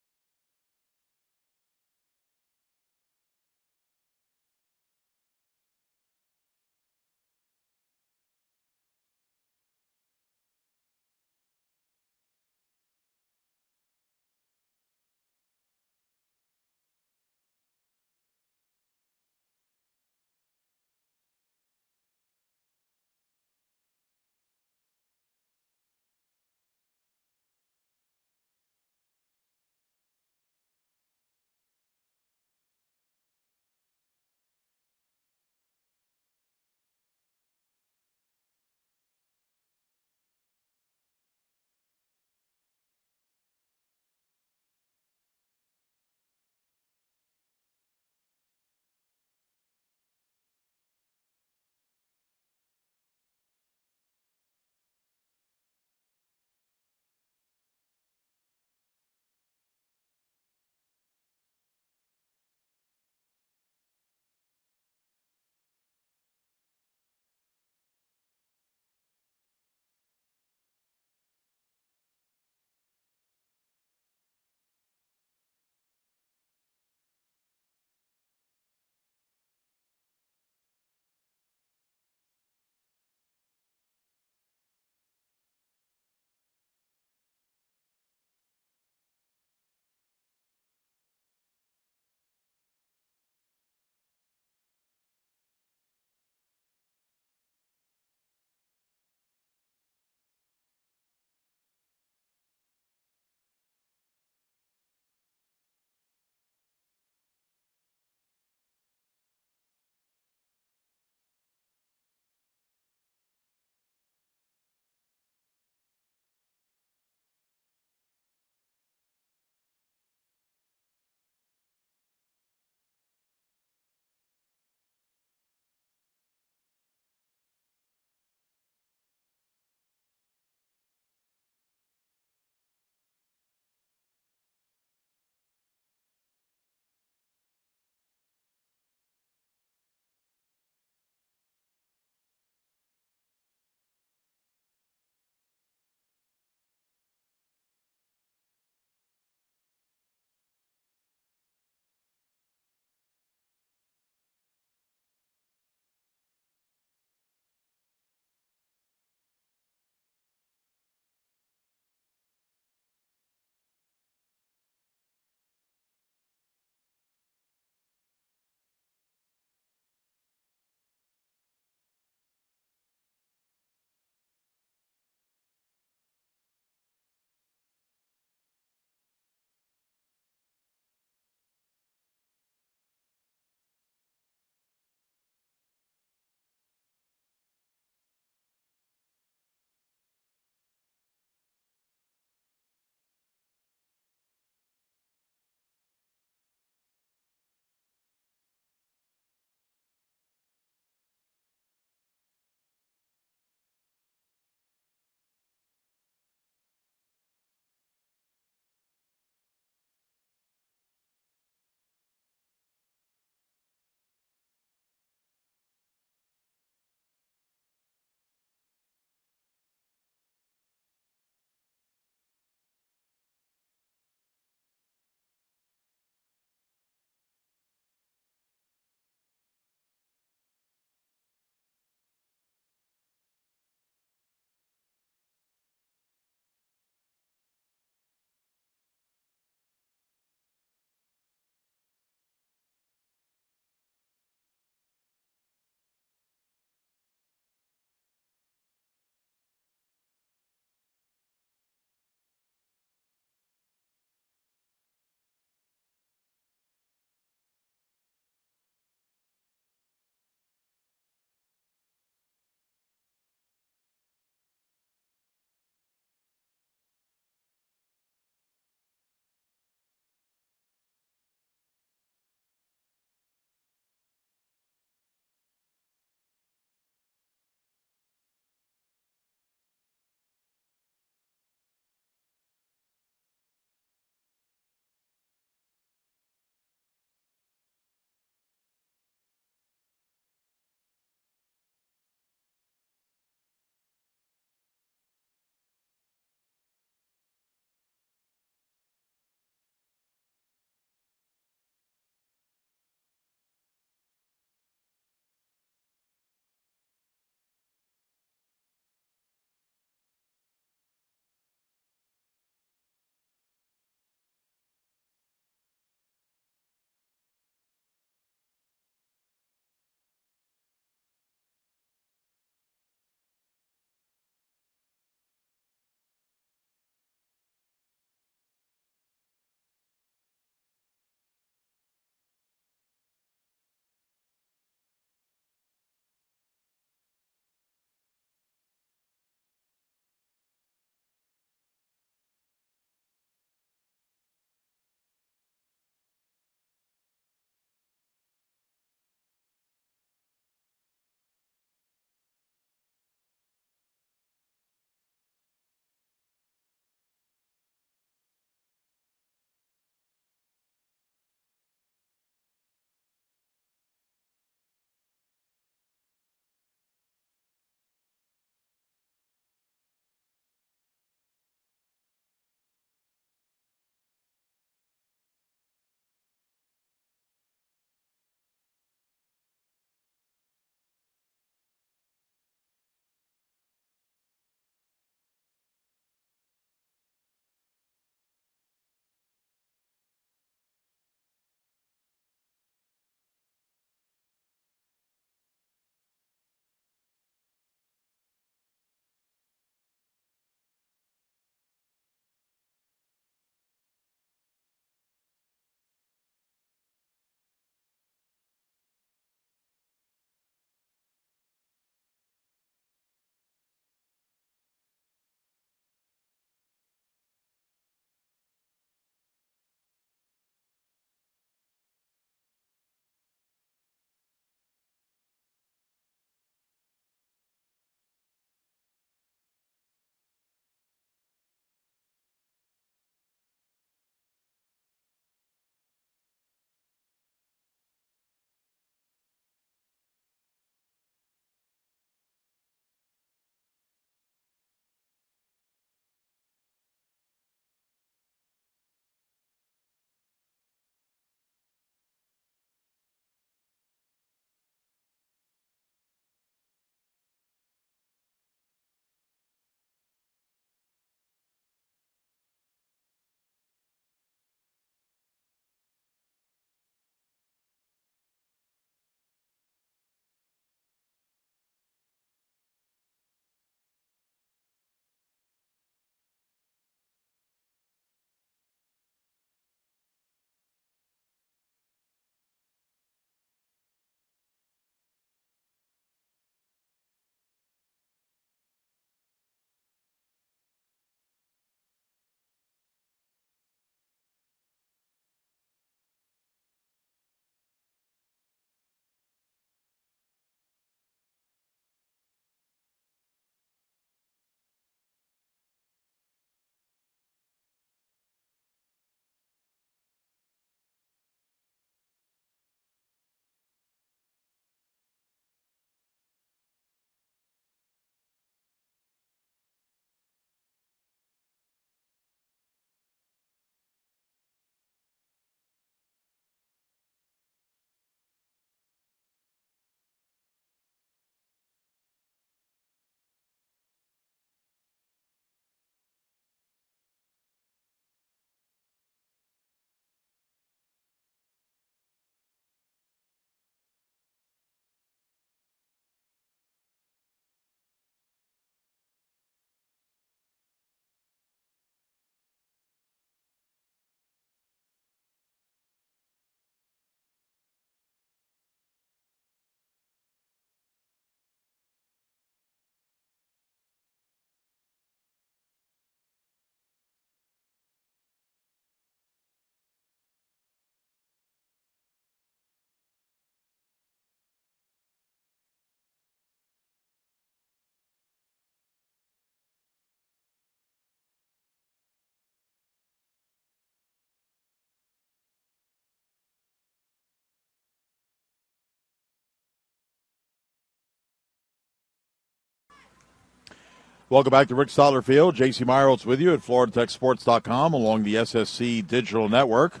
Welcome back to Rick Stoller Field. J.C. Meyerholtz with you at FloridaTechSports.com along the SSC Digital Network.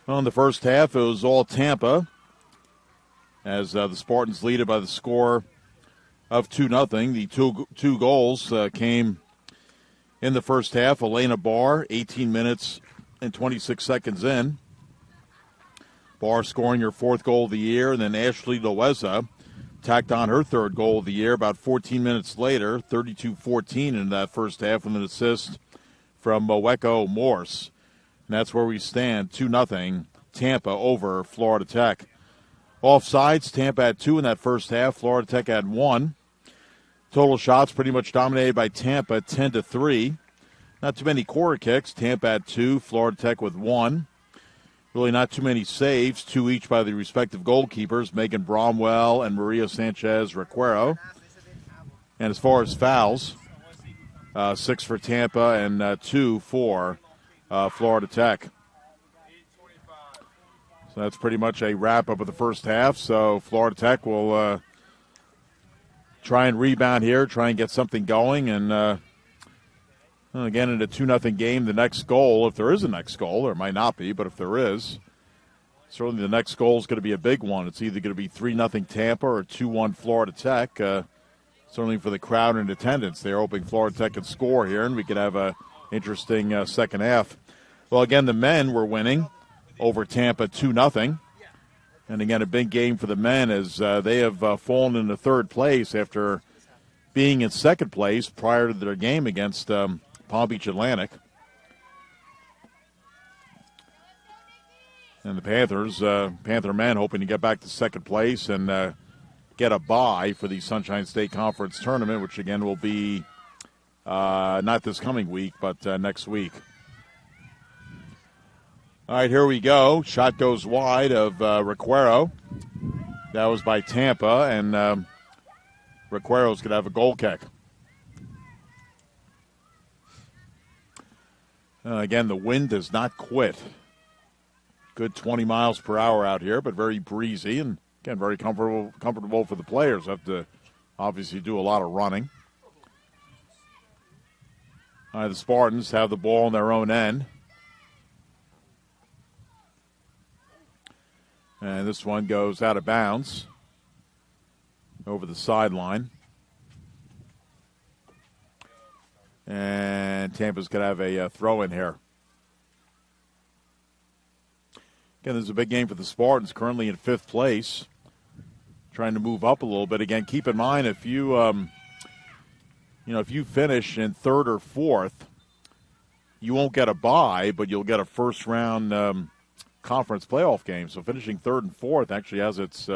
Well, in the first half, it was all Tampa as the Spartans lead it by the score of 2-0. The two goals came in the first half. Elena Barr, 18 minutes and 26 seconds in. Barr scoring her fourth goal of the year, and then Ashley Loeza tacked on her third goal of the year about 14 minutes later, 32-14 in that first half with an assist from Moeko Morse. And that's where we stand, 2-0, Tampa over Florida Tech. Offsides, Tampa had 2 in that first half, Florida Tech had 1. Total shots pretty much dominated by Tampa, 10-3. Not too many corner kicks, Tampa had 2, Florida Tech with 1. Really not too many saves, 2 each by the respective goalkeepers, Megan Bromwell and Maria Sanchez-Requero. And as far as fouls, 6 for Tampa and 2 for Florida Tech. So that's pretty much a wrap-up of the first half. So Florida Tech will try and rebound here, try and get something going, and again, in a 2-0 game, the next goal, if there is a next goal, there might not be, but if there is, certainly the next goal is going to be a big one. It's either going to be 3-0 Tampa or 2-1 Florida Tech. Certainly for the crowd in attendance, they're hoping Florida Tech can score here, and we could have an interesting second half. Well, again, the men were winning over Tampa 2-0. And again, a big game for the men as they have fallen into third place after being in second place prior to their game against Palm Beach Atlantic. And the Panthers, Panther men hoping to get back to second place and get a bye for the Sunshine State Conference Tournament, which again will be not this coming week, but next week. All right, here we go. Shot goes wide of Requero. That was by Tampa, and Requero's going to have a goal kick. Again, the wind does not quit. Good 20 miles per hour out here, but very breezy, and again, very comfortable for the players. Have to obviously do a lot of running. All right, the Spartans have the ball on their own end. And this one goes out of bounds over the sideline. And Tampa's going to have a throw in here. Again, this is a big game for the Spartans, currently in 5th place. Trying to move up a little bit. Again, keep in mind if you, if you finish in 3rd or 4th, you won't get a bye, but you'll get a first-round conference playoff game. So finishing 3rd and 4th actually has its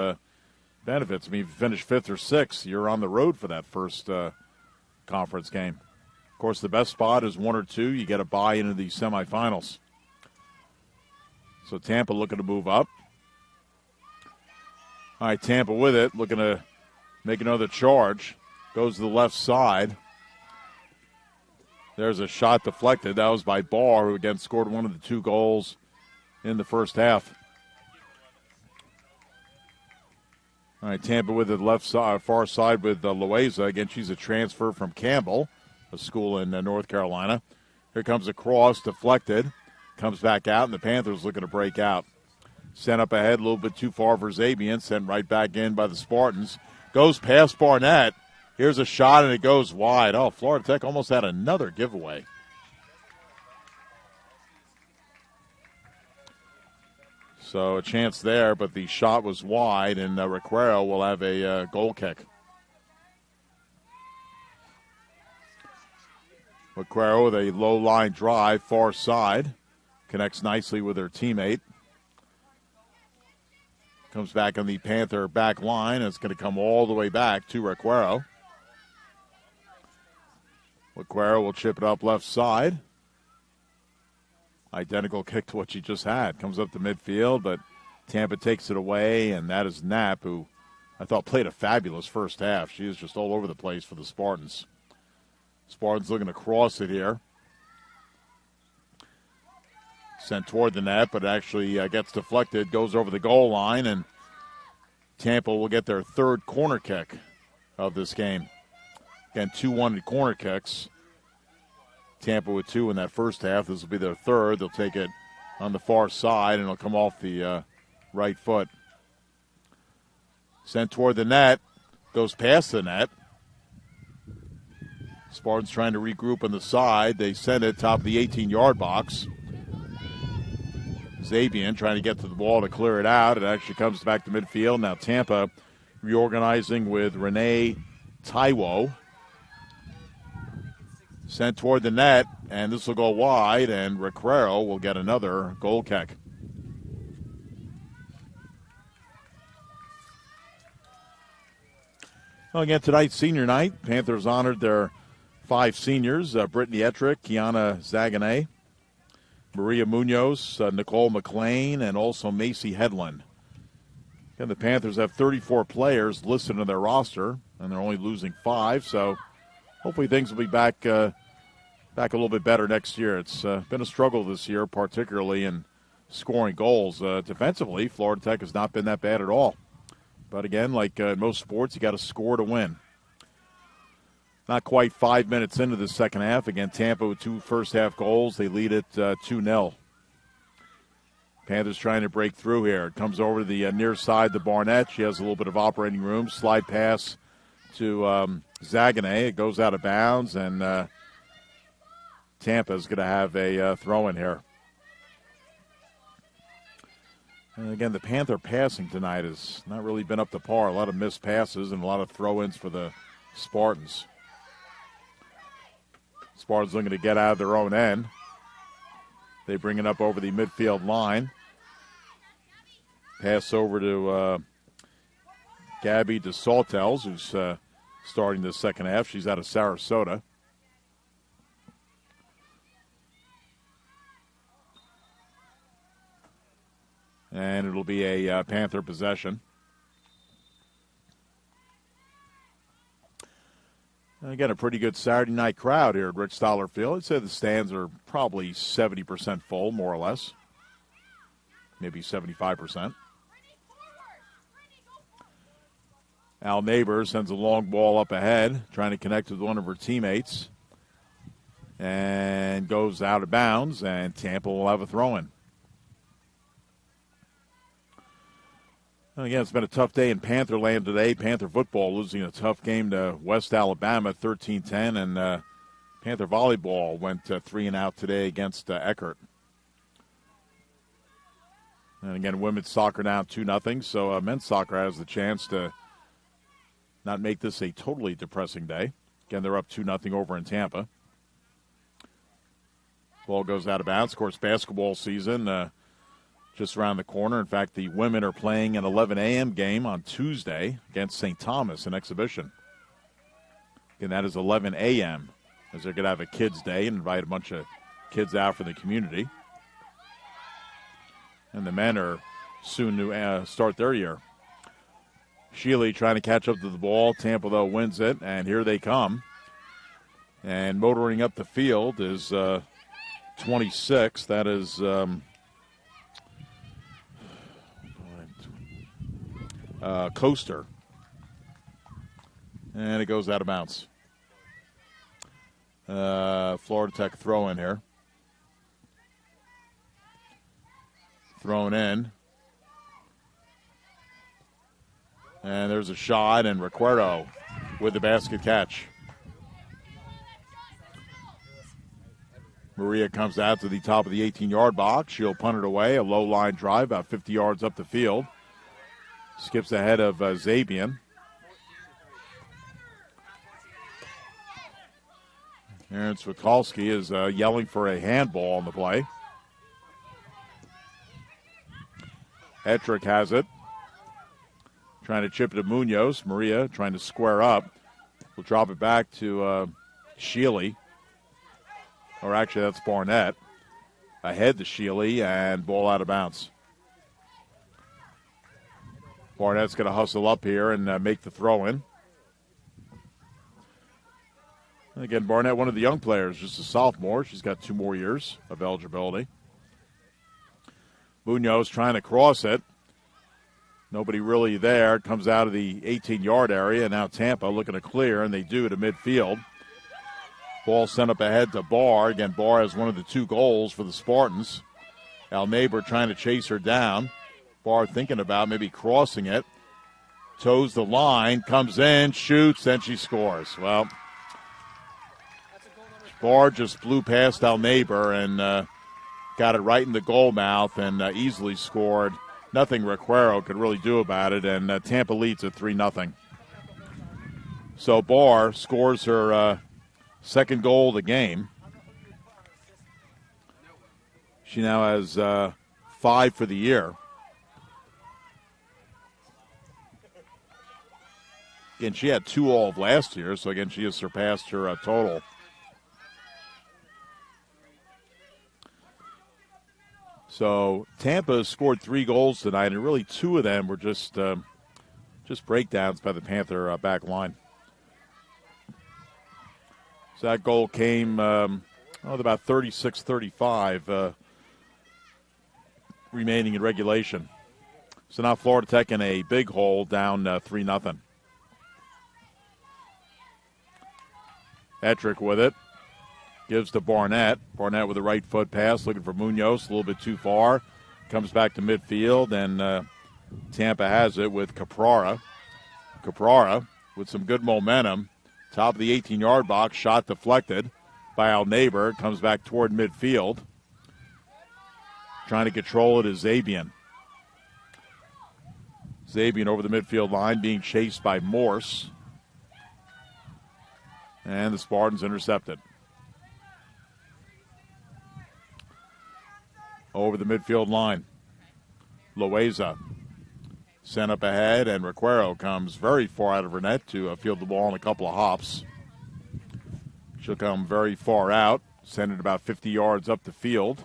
benefits. I mean, if you finish 5th or 6th, you're on the road for that first conference game. Of course, the best spot is 1 or 2. You get a bye into the semifinals. So Tampa looking to move up. All right, Tampa with it, looking to make another charge. Goes to the left side. There's a shot deflected. That was by Barr, who again scored one of the 2 goals in the first half. All right, Tampa with the left side, far side with Loaiza. Again, she's a transfer from Campbell, a school in North Carolina. Here comes a cross, deflected. Comes back out, and the Panthers looking to break out. Sent up ahead, a little bit too far for Zabian. Sent right back in by the Spartans. Goes past Barnett. Here's a shot, and it goes wide. Oh, Florida Tech almost had another giveaway. So a chance there, but the shot was wide, and Requero will have a goal kick. Requero with a low line drive, far side. Connects nicely with her teammate. Comes back on the Panther back line. And it's going to come all the way back to Requero. Requero will chip it up left side. Identical kick to what she just had. Comes up to midfield, but Tampa takes it away, and that is Knapp, who I thought played a fabulous first half. She is just all over the place for the Spartans. Spartans looking to cross it here. Sent toward the net, but actually gets deflected, goes over the goal line, and Tampa will get their 3rd corner kick of this game. Again, 2-1 in corner kicks. Tampa with 2 in that first half. This will be their third. They'll take it on the far side, and it'll come off the right foot. Sent toward the net. Goes past the net. Spartans trying to regroup on the side. They send it top of the 18-yard box. Zabian trying to get to the ball to clear it out. It actually comes back to midfield. Now Tampa reorganizing with Renee Taiwo. Sent toward the net, and this will go wide, and Requero will get another goal kick. Well, again, tonight's senior night. Panthers honored their 5 seniors, Brittany Ettrick, Kiana Zaganay, Maria Munoz, Nicole McLean, and also Macy Headland. Again, the Panthers have 34 players listed on their roster, and they're only losing 5, so hopefully things will be back a little bit better next year. It's been a struggle this year, particularly in scoring goals. Defensively, Florida Tech has not been that bad at all. But again, like in most sports, you got to score to win. Not quite 5 minutes into the second half. Again, Tampa with 2 first-half goals. They lead it 2-0. Panthers trying to break through here. It comes over to the near side to Barnett. She has a little bit of operating room. Slide pass to Zaganay. It goes out of bounds, and Tampa's going to have a throw-in here. And again, the Panther passing tonight has not really been up to par. A lot of missed passes and a lot of throw-ins for the Spartans. Spartans looking to get out of their own end. They bring it up over the midfield line. Pass over to Gabby DeSaltels, who's starting the second half. She's out of Sarasota. And it'll be a Panther possession. And again, a pretty good Saturday night crowd here at Rich Dollar Field. I'd say the stands are probably 70% full, more or less. Maybe 75%. Al Neighbor sends a long ball up ahead, trying to connect with one of her teammates. And goes out of bounds, and Tampa will have a throw-in. And again, it's been a tough day in Pantherland today. Panther football losing a tough game to West Alabama, 13-10, and Panther volleyball went 3-and-out today against Eckert. And again, women's soccer down 2-0, so men's soccer has the chance to not make this a totally depressing day. Again, they're up 2-0 over in Tampa. Ball goes out of bounds. Of course, basketball season just around the corner. In fact, the women are playing an 11 a.m. game on Tuesday against St. Thomas, an exhibition. And that is 11 a.m. as they're going to have a kids' day and invite a bunch of kids out for the community. And the men are soon to start their year. Shealy trying to catch up to the ball. Tampa, though, wins it, and here they come. And motoring up the field is 26. That is Coaster. And it goes out of bounds. Florida Tech throw in here. Thrown in. And there's a shot, and Requero with the basket catch. Maria comes out to the top of the 18-yard box. She'll punt it away. A low-line drive, about 50 yards up the field. Skips ahead of Zabian. Aaron Switalski is yelling for a handball on the play. Ettrick has it. Trying to chip it to Munoz. Maria trying to square up. We'll drop it back to Shealy. Or actually, that's Barnett. Ahead to Shealy, and ball out of bounds. Barnett's going to hustle up here and make the throw-in. And again, Barnett, one of the young players, just a sophomore. She's got 2 more years of eligibility. Munoz trying to cross it. Nobody really there. Comes out of the 18-yard area, and now Tampa looking to clear, and they do to midfield. Ball sent up ahead to Barr. Again, Barr has one of the 2 goals for the Spartans. Al Neighbor trying to chase her down. Barr thinking about maybe crossing it. Toes the line, comes in, shoots, and she scores. Well, Barr just blew past Al Neighbor and got it right in the goal mouth and easily scored. Nothing Requero could really do about it, and Tampa leads at 3-0. So Barr scores her second goal of the game. She now has 5 for the year. Again, she had 2 all of last year, so again, she has surpassed her total. So Tampa scored 3 goals tonight, and really 2 of them were just breakdowns by the Panther back line. So that goal came with about 36-35 remaining in regulation. So now Florida Tech in a big hole, down 3-0. Ettrick with it. Gives to Barnett. Barnett with a right foot pass, looking for Munoz, a little bit too far. Comes back to midfield, and Tampa has it with Caprara. Caprara with some good momentum. Top of the 18-yard box, shot deflected by Al Neighbor. Comes back toward midfield. Trying to control it is Zabian. Zabian over the midfield line, being chased by Morse. And the Spartans intercepted. Over the midfield line. Loaiza sent up ahead, and Requero comes very far out of her net to field the ball in a couple of hops. She'll come very far out, send it about 50 yards up the field.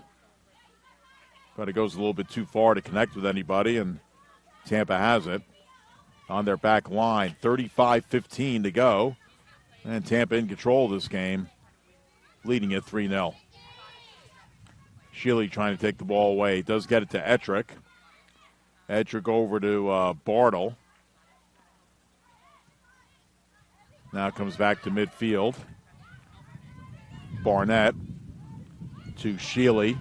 But it goes a little bit too far to connect with anybody, and Tampa has it on their back line. 35-15 to go, and Tampa in control of this game, leading it 3-0. Shealy trying to take the ball away. Does get it to Ettrick. Ettrick over to Bartle. Now comes back to midfield. Barnett to Shealy.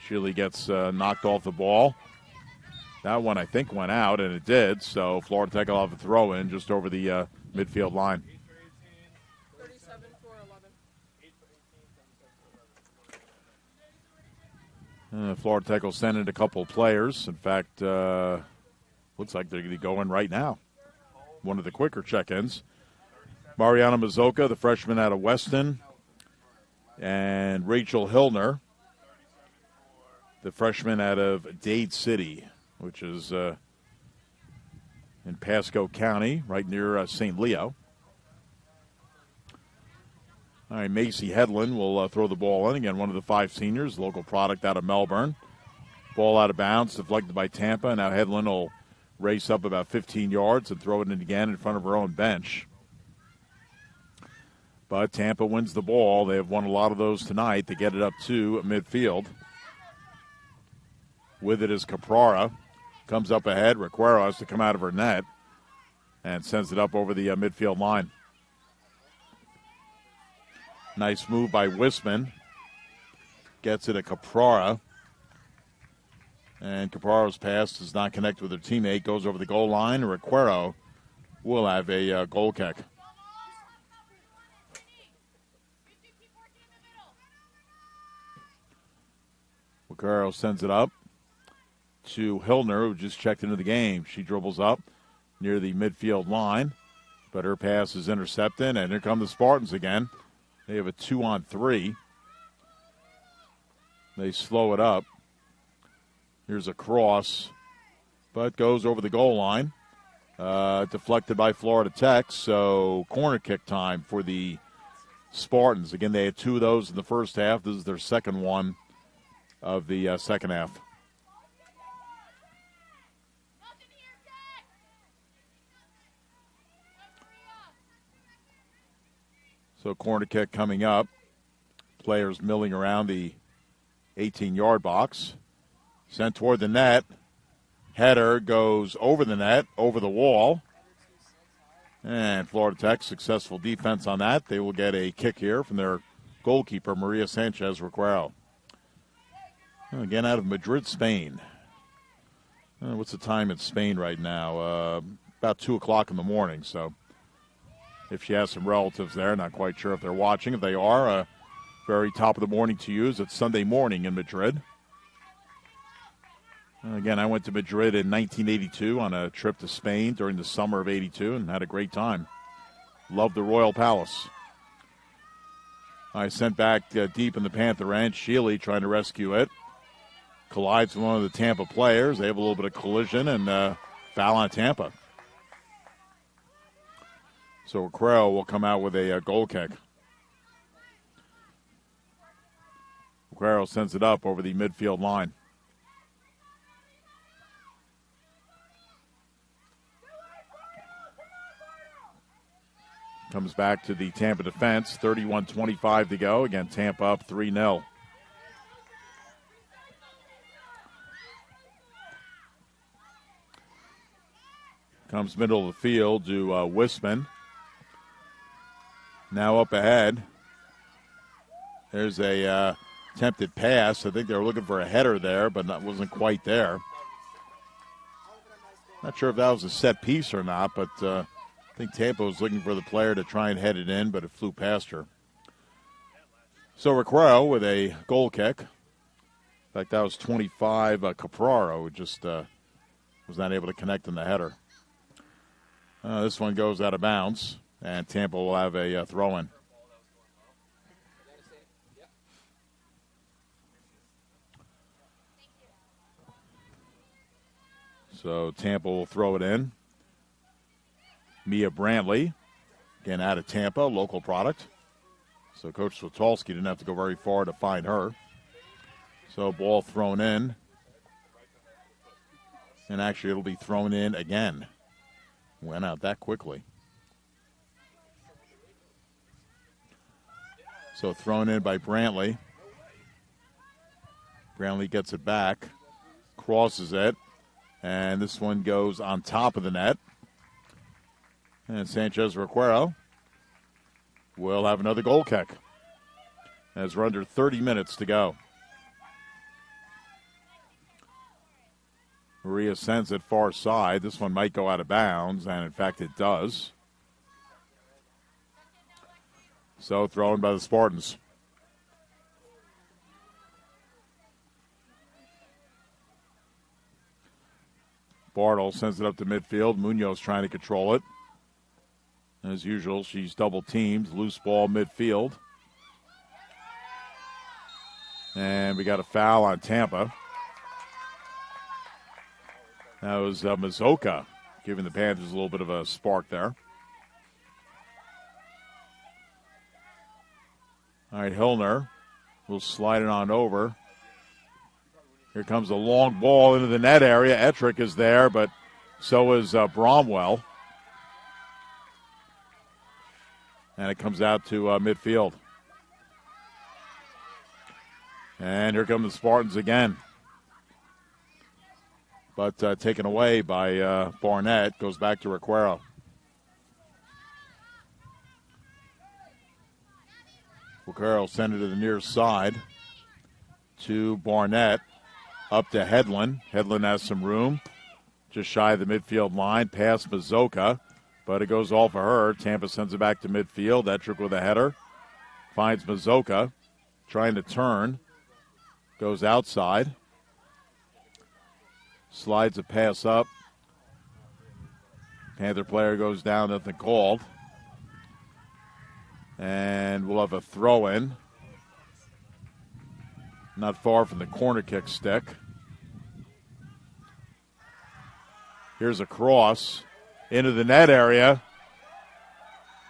Shealy gets knocked off the ball. That one, I think, went out, and it did. So Florida Tech will have a throw in just over the midfield line. Florida Tech will send in a couple of players. In fact, looks like they're going to go in right now. One of the quicker check-ins. Mariana Mazoka, the freshman out of Weston, and Rachel Hillner, the freshman out of Dade City, which is in Pasco County, right near St. Leo. All right, Macy Headland will throw the ball in. Again, one of the 5 seniors, local product out of Melbourne. Ball out of bounds, deflected by Tampa. Now Headland will race up about 15 yards and throw it in again in front of her own bench. But Tampa wins the ball. They have won a lot of those tonight. They get it up to midfield. With it is Caprara. Comes up ahead. Requero has to come out of her net and sends it up over the midfield line. Nice move by Wisman. Gets it to Caprara. And Caprara's pass does not connect with her teammate. Goes over the goal line. Requero will have a goal kick. Requero sends it up to Hillner, who just checked into the game. She dribbles up near the midfield line, but her pass is intercepted, and here come the Spartans again. They have a 2-on-3. They slow it up. Here's a cross, but goes over the goal line. Deflected by Florida Tech, so corner kick time for the Spartans. Again, they had 2 of those in the first half. This is their second one of the second half. So corner kick coming up. Players milling around the 18-yard box. Sent toward the net. Header goes over the net, over the wall. And Florida Tech, successful defense on that. They will get a kick here from their goalkeeper, Maria Sanchez Requero. Again, out of Madrid, Spain. What's the time in Spain right now? About 2 o'clock in the morning. So if she has some relatives there, not quite sure if they're watching. If they are, very top of the morning to you. It's Sunday morning in Madrid. Again, I went to Madrid in 1982 on a trip to Spain during the summer of '82 and had a great time. Loved the Royal Palace. I sent back deep in the Panther end. Shealy trying to rescue it. Collides with one of the Tampa players. They have a little bit of collision and foul on Tampa. So Requero will come out with a goal kick. Requero sends it up over the midfield line. Comes back to the Tampa defense. 31-25 to go. Again, Tampa up 3-0. Comes middle of the field to Wisman. Now up ahead. There's a attempted pass. I think they were looking for a header there, but that wasn't quite there. Not sure if that was a set piece or not, but I think Tampa was looking for the player to try and head it in, but it flew past her. So Requero with a goal kick. In fact, that was 25. Capraro just was not able to connect in the header. This one goes out of bounds, and Tampa will have a throw-in. So Tampa will throw it in. Mia Brantley, again out of Tampa, local product. So Coach Switolski didn't have to go very far to find her. So ball thrown in. And actually it'll be thrown in again. Went out that quickly. So thrown in by Brantley. Brantley gets it back, crosses it, and this one goes on top of the net. And Sanchez Requero will have another goal kick as we're under 30 minutes to go. Maria sends it far side. This one might go out of bounds, and in fact it does. So thrown by the Spartans. Bartle sends it up to midfield. Munoz trying to control it. As usual, she's double teamed. Loose ball midfield. And we got a foul on Tampa. That was Mazoka giving the Panthers a little bit of a spark there. All right, Hillner will slide it on over. Here comes a long ball into the net area. Ettrick is there, but so is Bromwell. And it comes out to midfield. And here come the Spartans again. But taken away by Barnett. Goes back to Requero. Requero sent it to the near side to Barnett. Up to Hedlund. Hedlund has some room. Just shy of the midfield line. Past Mazoka. But it goes all for her. Tampa sends it back to midfield. Ettrick with a header. Finds Mazoka. Trying to turn. Goes outside. Slides a pass up. Panther player goes down. Nothing called. And we'll have a throw-in. Not far from the corner kick stick. Here's a cross into the net area.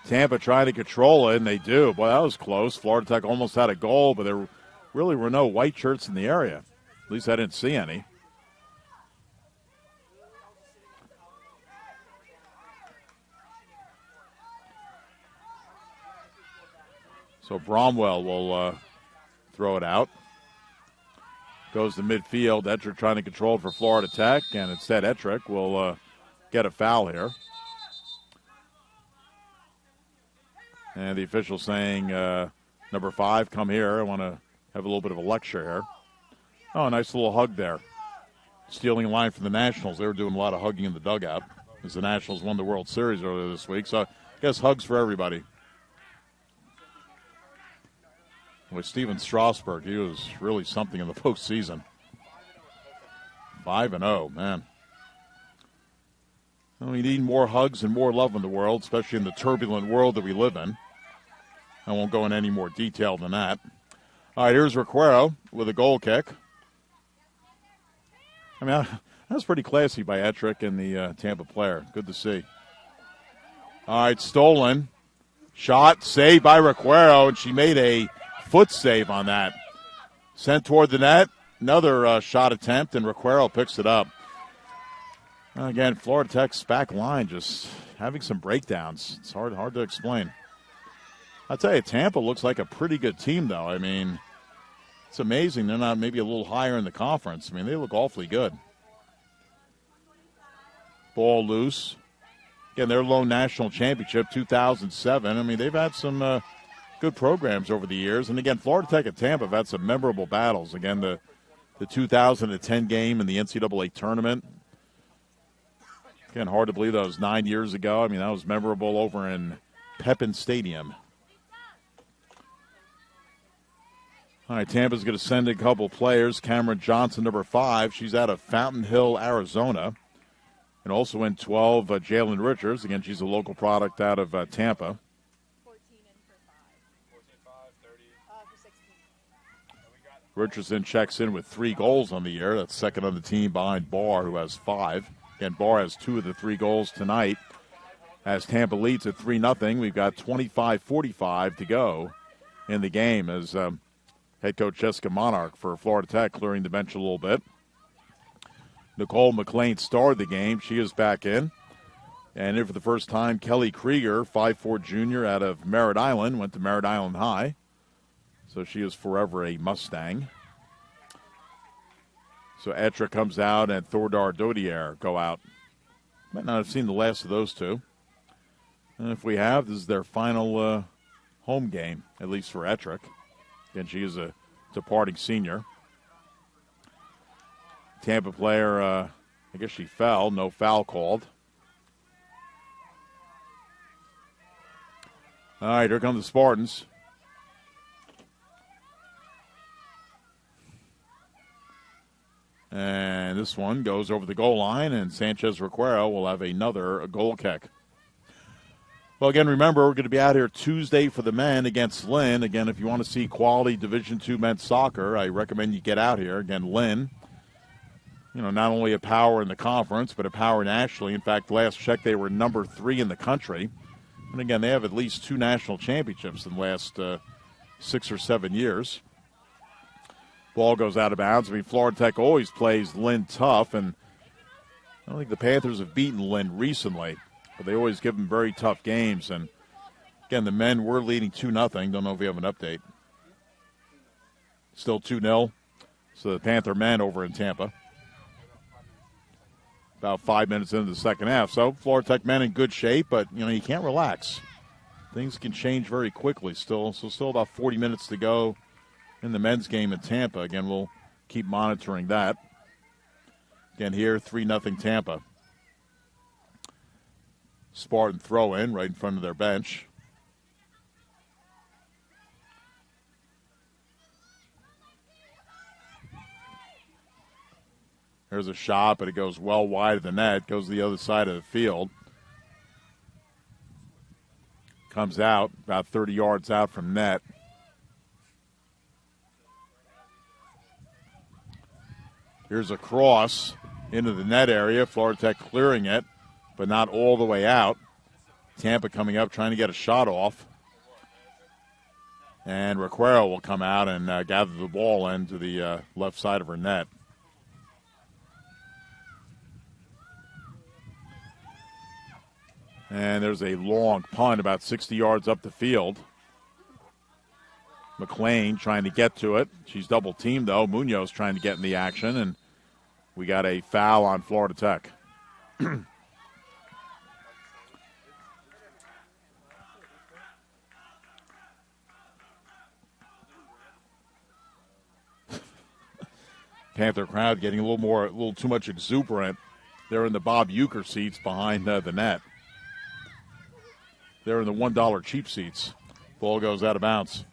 Tampa trying to control it, and they do. Boy, that was close. Florida Tech almost had a goal, but there really were no white shirts in the area. At least I didn't see any. So Bromwell will throw it out. Goes to midfield. Ettrick trying to control it for Florida Tech, and instead Ettrick will get a foul here. And the official saying, number 5, come here. I want to have a little bit of a lecture here. Oh, a nice little hug there. Stealing a line from the Nationals. They were doing a lot of hugging in the dugout as the Nationals won the World Series earlier this week. So I guess hugs for everybody. With Steven Strasburg, he was really something in the postseason. 5-0, man. Well, we need more hugs and more love in the world, especially in the turbulent world that we live in. I won't go into any more detail than that. All right, here's Requero with a goal kick. I mean, that was pretty classy by Ettrick and the Tampa player. Good to see. All right, stolen. Shot, saved by Requero, and she made a foot save on that. Sent toward the net. Another shot attempt, and Requero picks it up. Again, Florida Tech's back line just having some breakdowns. It's hard to explain. I'll tell you, Tampa looks like a pretty good team, though. I mean, it's amazing they're not maybe a little higher in the conference. I mean, they look awfully good. Ball loose. Again, their lone national championship, 2007. I mean, they've had some good programs over the years. And, again, Florida Tech and Tampa have had some memorable battles. Again, the 2010 game in the NCAA tournament. Again, hard to believe that was 9 years ago. I mean, that was memorable over in Pepin Stadium. All right, Tampa's going to send a couple players. Cameron Johnson, number 5. She's out of Fountain Hill, Arizona. And also in 12, Jalen Richards. Again, she's a local product out of Tampa. 14 in for 5. 14-5, 30. For 16. Richardson checks in with 3 goals on the year. That's second on the team behind Barr, who has 5. Again, Barr has 2 of the 3 goals tonight. As Tampa leads at 3-0, we've got 25:45 to go in the game as head coach Jessica Monarch for Florida Tech clearing the bench a little bit. Nicole McLean started the game. She is back in. And in for the first time, Kelly Krieger, 5'4" junior out of Merritt Island, went to Merritt Island High. So she is forever a Mustang. So Ettrick comes out and Thordar Dodier go out. Might not have seen the last of those two. And if we have, this is their final home game, at least for Ettrick. Again, she is a departing senior. Tampa player, I guess she fell. No foul called. All right, here come the Spartans. And this one goes over the goal line, and Sanchez Requero will have another goal kick. Well, again, remember, we're going to be out here Tuesday for the men against Lynn. Again, if you want to see quality Division II men's soccer, I recommend you get out here. Again, Lynn, not only a power in the conference, but a power nationally. In fact, last check, they were number 3 in the country. And again, they have at least 2 national championships in the last 6 or 7 years. Ball goes out of bounds. I mean, Florida Tech always plays Lynn tough, and I don't think the Panthers have beaten Lynn recently, but they always give them very tough games. And again, the men were leading 2-0. Don't know if we have an update. Still 2-0. So the Panther men over in Tampa. About 5 minutes into the second half. So Florida Tech men in good shape, but, you can't relax. Things can change very quickly still. So still about 40 minutes to go in the men's game in Tampa. Again, we'll keep monitoring that. Again, here, 3-0 Tampa. Spartan throw-in right in front of their bench. There's a shot, but it goes well wide of the net. Goes to the other side of the field. Comes out about 30 yards out from net. Here's a cross into the net area. Florida Tech clearing it, but not all the way out. Tampa coming up, trying to get a shot off. And Requero will come out and gather the ball into the left side of her net. And there's a long punt about 60 yards up the field. McLean trying to get to it. She's double teamed, though. Munoz trying to get in the action, and we got a foul on Florida Tech. Panther crowd getting a little too much exuberant. They're in the Bob Euchre seats behind the net. They're in the $1 cheap seats. Ball goes out of bounds.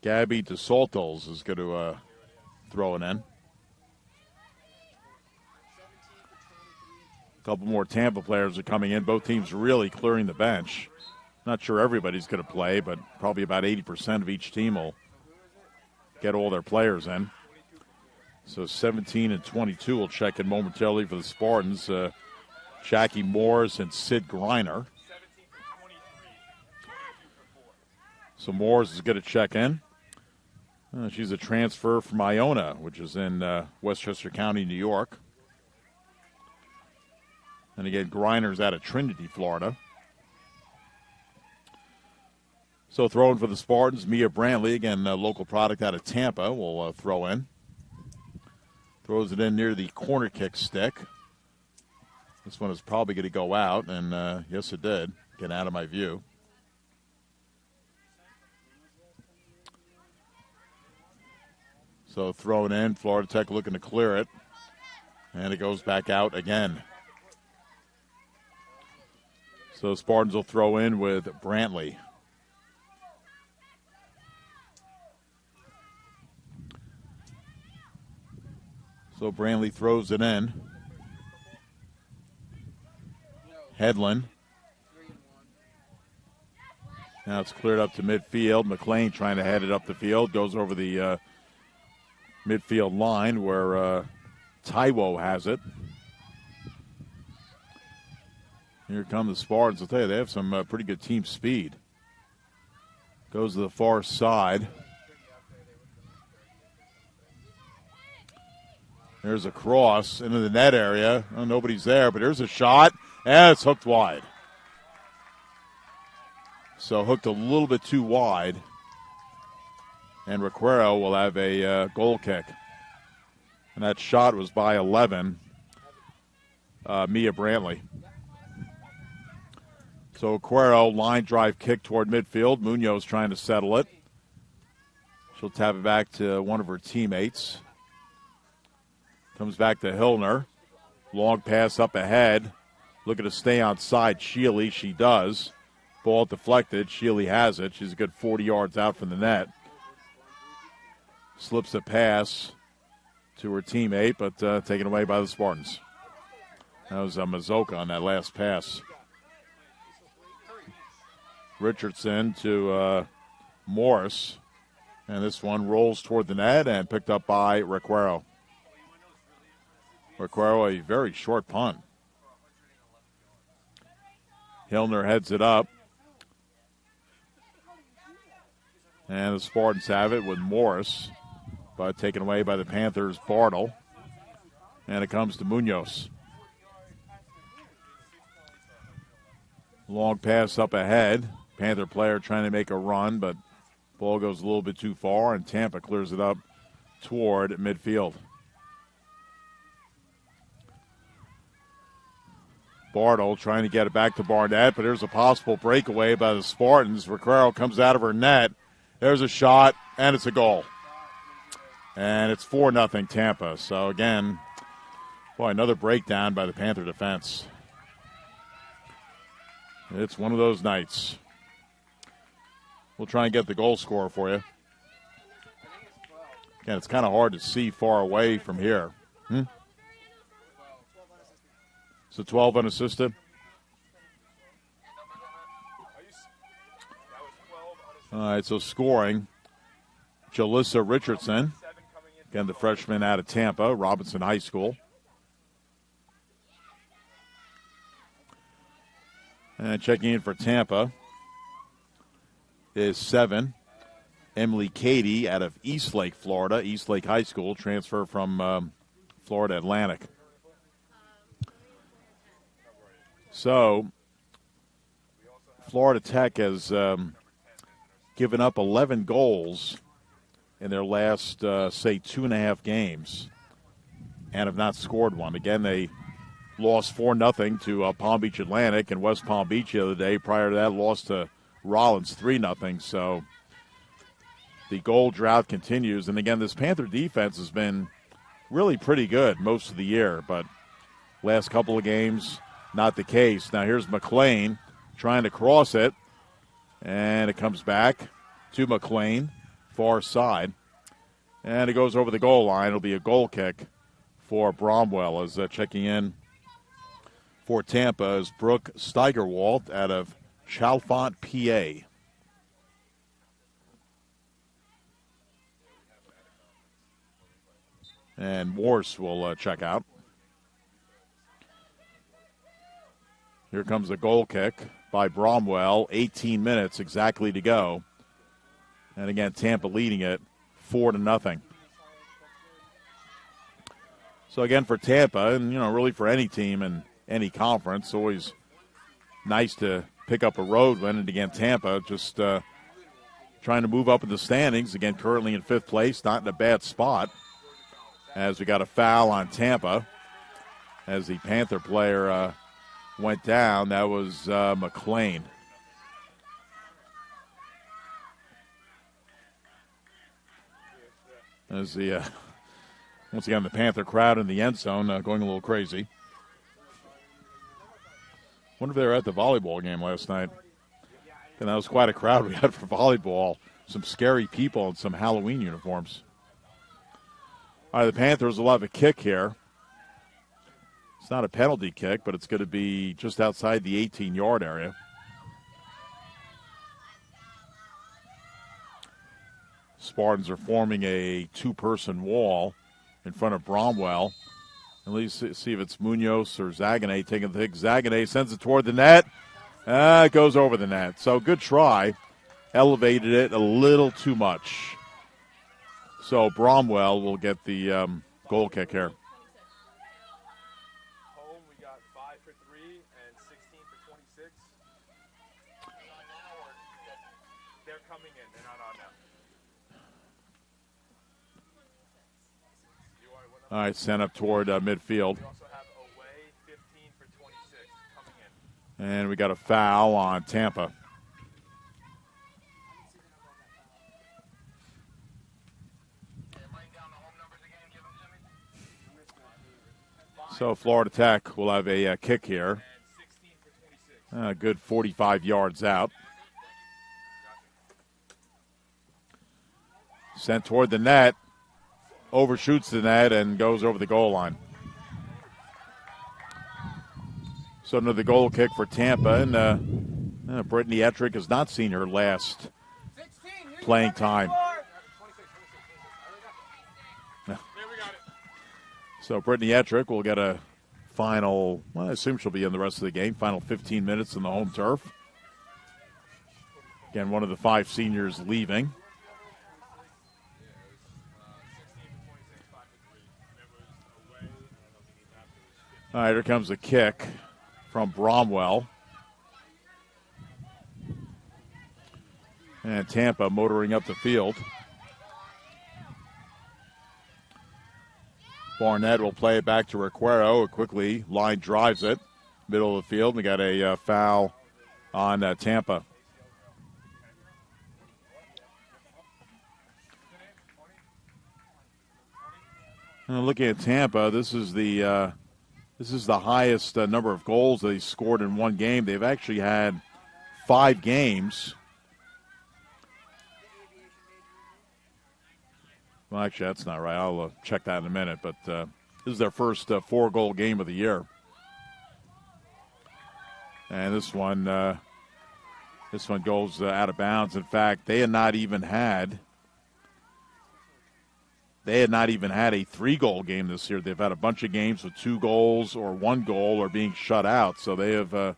Gabby DeSaltos is going to throw it in. A couple more Tampa players are coming in. Both teams really clearing the bench. Not sure everybody's going to play, but probably about 80% of each team will get all their players in. So 17 and 22 will check in momentarily for the Spartans. Jackie Morris and Sid Griner. So Morris is going to check in. She's a transfer from Iona, which is in Westchester County, New York. And again, Griner's out of Trinity, Florida. So throwing for the Spartans, Mia Brantley, again, a local product out of Tampa, will throw in. Throws it in near the corner kick stick. This one is probably going to go out, and yes, it did. Get out of my view. So thrown in, Florida Tech looking to clear it. And it goes back out again. So Spartans will throw in with Brantley. So Brantley throws it in. Headland. Now it's cleared up to midfield. McLean trying to head it up the field. Goes over the midfield line where Taiwo has it. Here come the Spartans. I'll tell you, they have some pretty good team speed. Goes to the far side. There's a cross into the net area. Oh, nobody's there, but there's a shot, and it's hooked wide. So hooked a little bit too wide. And Requero will have a goal kick. And that shot was by 11, Mia Brantley. So Requero, line drive kick toward midfield. Munoz trying to settle it. She'll tap it back to one of her teammates. Comes back to Hillner. Long pass up ahead. Looking to stay on side. Shealy, she does. Ball deflected. Shealy has it. She's a good 40 yards out from the net. Slips a pass to her teammate, but taken away by the Spartans. That was Mazoka on that last pass. Richardson to Morris. And this one rolls toward the net and picked up by Requero. Requero, a very short punt. Hillner heads it up. And the Spartans have it with Morris, but taken away by the Panthers' Bartle. And it comes to Munoz. Long pass up ahead. Panther player trying to make a run, but ball goes a little bit too far, and Tampa clears it up toward midfield. Bartle trying to get it back to Barnett, but there's a possible breakaway by the Spartans. Requero comes out of her net. There's a shot, and it's a goal. And it's 4-0 Tampa. So, again, boy, another breakdown by the Panther defense. It's one of those nights. We'll try and get the goal scorer for you. Again, it's kind of hard to see far away from here. So 12 unassisted. All right, so scoring. Jalissa Richardson. Again, the freshman out of Tampa, Robinson High School. And checking in for Tampa is 7. Emily Cady out of Eastlake, Florida. Eastlake High School, transfer from Florida Atlantic. So, Florida Tech has given up 11 goals in their last, say, 2.5 games and have not scored one. Again, they lost 4-0 to Palm Beach Atlantic and West Palm Beach the other day. Prior to that, lost to Rollins 3-0. So the goal drought continues. And again, this Panther defense has been really pretty good most of the year, but last couple of games, not the case. Now here's McLean trying to cross it, and it comes back to McLean, far side. And it goes over the goal line. It'll be a goal kick for Bromwell. As checking in for Tampa is Brooke Steigerwalt out of Chalfont, PA. And Morse will check out. Here comes a goal kick by Bromwell. 18 minutes exactly to go. And again, Tampa leading it 4-0. So again, for Tampa, and really for any team in any conference, always nice to pick up a road win. And again, Tampa just trying to move up in the standings. Again, currently in 5th place, not in a bad spot. As we got a foul on Tampa, as the Panther player went down. That was McLean. As the once again the Panther crowd in the end zone going a little crazy. Wonder if they were at the volleyball game last night. And that was quite a crowd we had for volleyball. Some scary people in some Halloween uniforms. All right, the Panthers will have a kick here. It's not a penalty kick, but it's going to be just outside the 18-yard area. Spartans are forming a 2-person wall in front of Bromwell. At least see if it's Munoz or Zaganay taking the hit. Zaganay sends it toward the net. It goes over the net. So good try. Elevated it a little too much. So Bromwell will get the goal kick here. Home, we got 5 for 3 and 16 for 26. They're coming in. They're not on now. All right, sent up toward midfield. We also have away 15 for 26 coming in. And we got a foul on Tampa. So Florida Tech will have a kick here. A good 45 yards out. Sent toward the net. Overshoots the net and goes over the goal line. So another goal kick for Tampa. And Brittany Ettrick has not seen her last playing time. So Brittany Ettrick will get a final, well, I assume she'll be in the rest of the game, final 15 minutes in the home turf. Again, one of the 5 seniors leaving. All right, here comes a kick from Bromwell. And Tampa motoring up the field. Barnett will play it back to Requero. Quickly, line drives it. Middle of the field. We got a foul on Tampa. And looking at Tampa, this is the highest number of goals they scored in one game. They've actually had 5 games. Well, actually, that's not right. I'll check that in a minute. But this is their first 4-goal game of the year. And this one goes out of bounds. In fact, they had not even had a 3-goal game this year. They've had a bunch of games with 2 goals or 1 goal or being shut out. So they have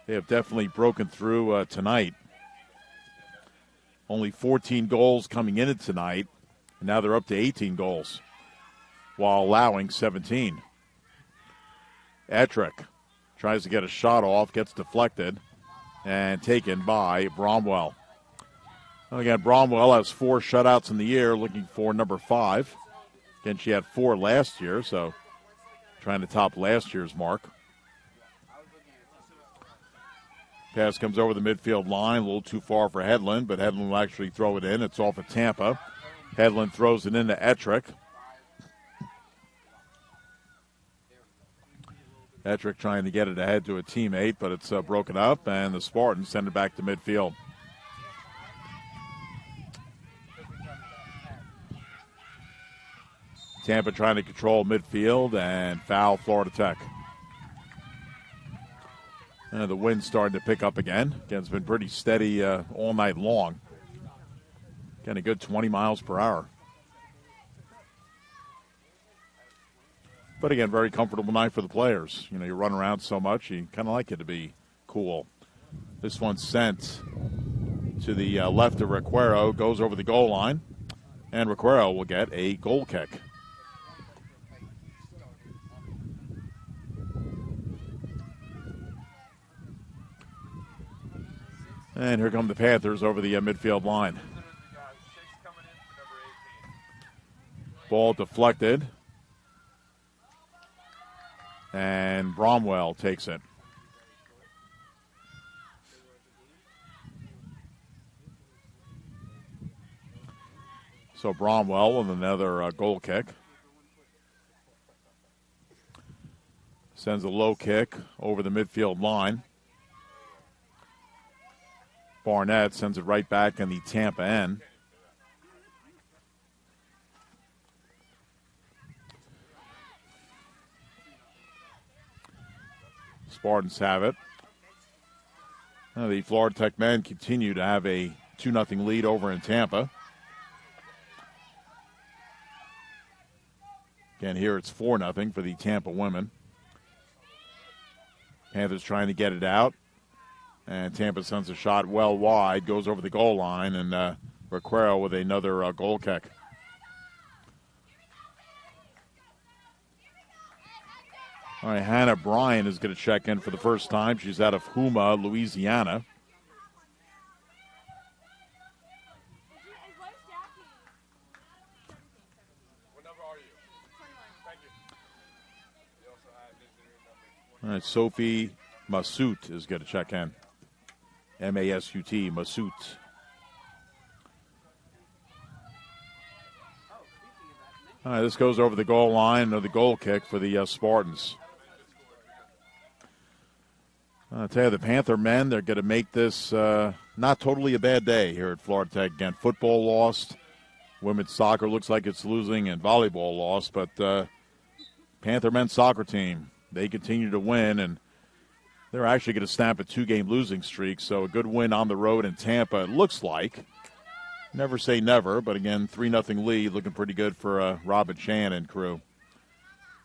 definitely broken through tonight. Only 14 goals coming in tonight, and now they're up to 18 goals while allowing 17. Ettrick tries to get a shot off, gets deflected. and taken by Bromwell. Well, again, Bromwell has 4 shutouts in the year, looking for number 5. Again, she had 4 last year, so trying to top last year's mark. Pass comes over the midfield line, a little too far for Headland, but Headland will actually throw it in. It's off of Tampa. Headland throws it into Ettrick. Ettrick trying to get it ahead to a teammate, but it's broken up, and the Spartans send it back to midfield. Tampa trying to control midfield and foul Florida Tech. The wind's starting to pick up again. Again, it's been pretty steady all night long. Getting a good 20 miles per hour. But again, very comfortable night for the players. You know, you run around so much, you kind of like it to be cool. This one's sent to the left of Requero, goes over the goal line, and Requero will get a goal kick. And here come the Panthers over the midfield line. Ball deflected. And Bromwell takes it. So Bromwell with another goal kick. Sends a low kick over the midfield line. Barnett sends it right back in the Tampa end. Spartans have it. The Florida Tech men continue to have a 2-0 lead over in Tampa. Again, here it's 4-0 for the Tampa women. Panthers trying to get it out. And Tampa sends a shot well wide, goes over the goal line, and Requero with another goal kick. All right, Hannah Bryan is going to check in for the first time. She's out of Houma, Louisiana. What number are you? Thank you. All right, Sophie Massout is going to check in. M-A-S-U-T, Massout. All right, this goes over the goal line, another goal kick for the Spartans. I'll tell you, the Panther men, they're going to make this not totally a bad day here at Florida Tech. Again, football lost. Women's soccer looks like it's losing, and volleyball lost. But Panther men's soccer team, they continue to win, and they're actually going to snap a 2-game losing streak. So a good win on the road in Tampa, it looks like. Never say never, but again, 3-0 lead, looking pretty good for Robin Chan and crew.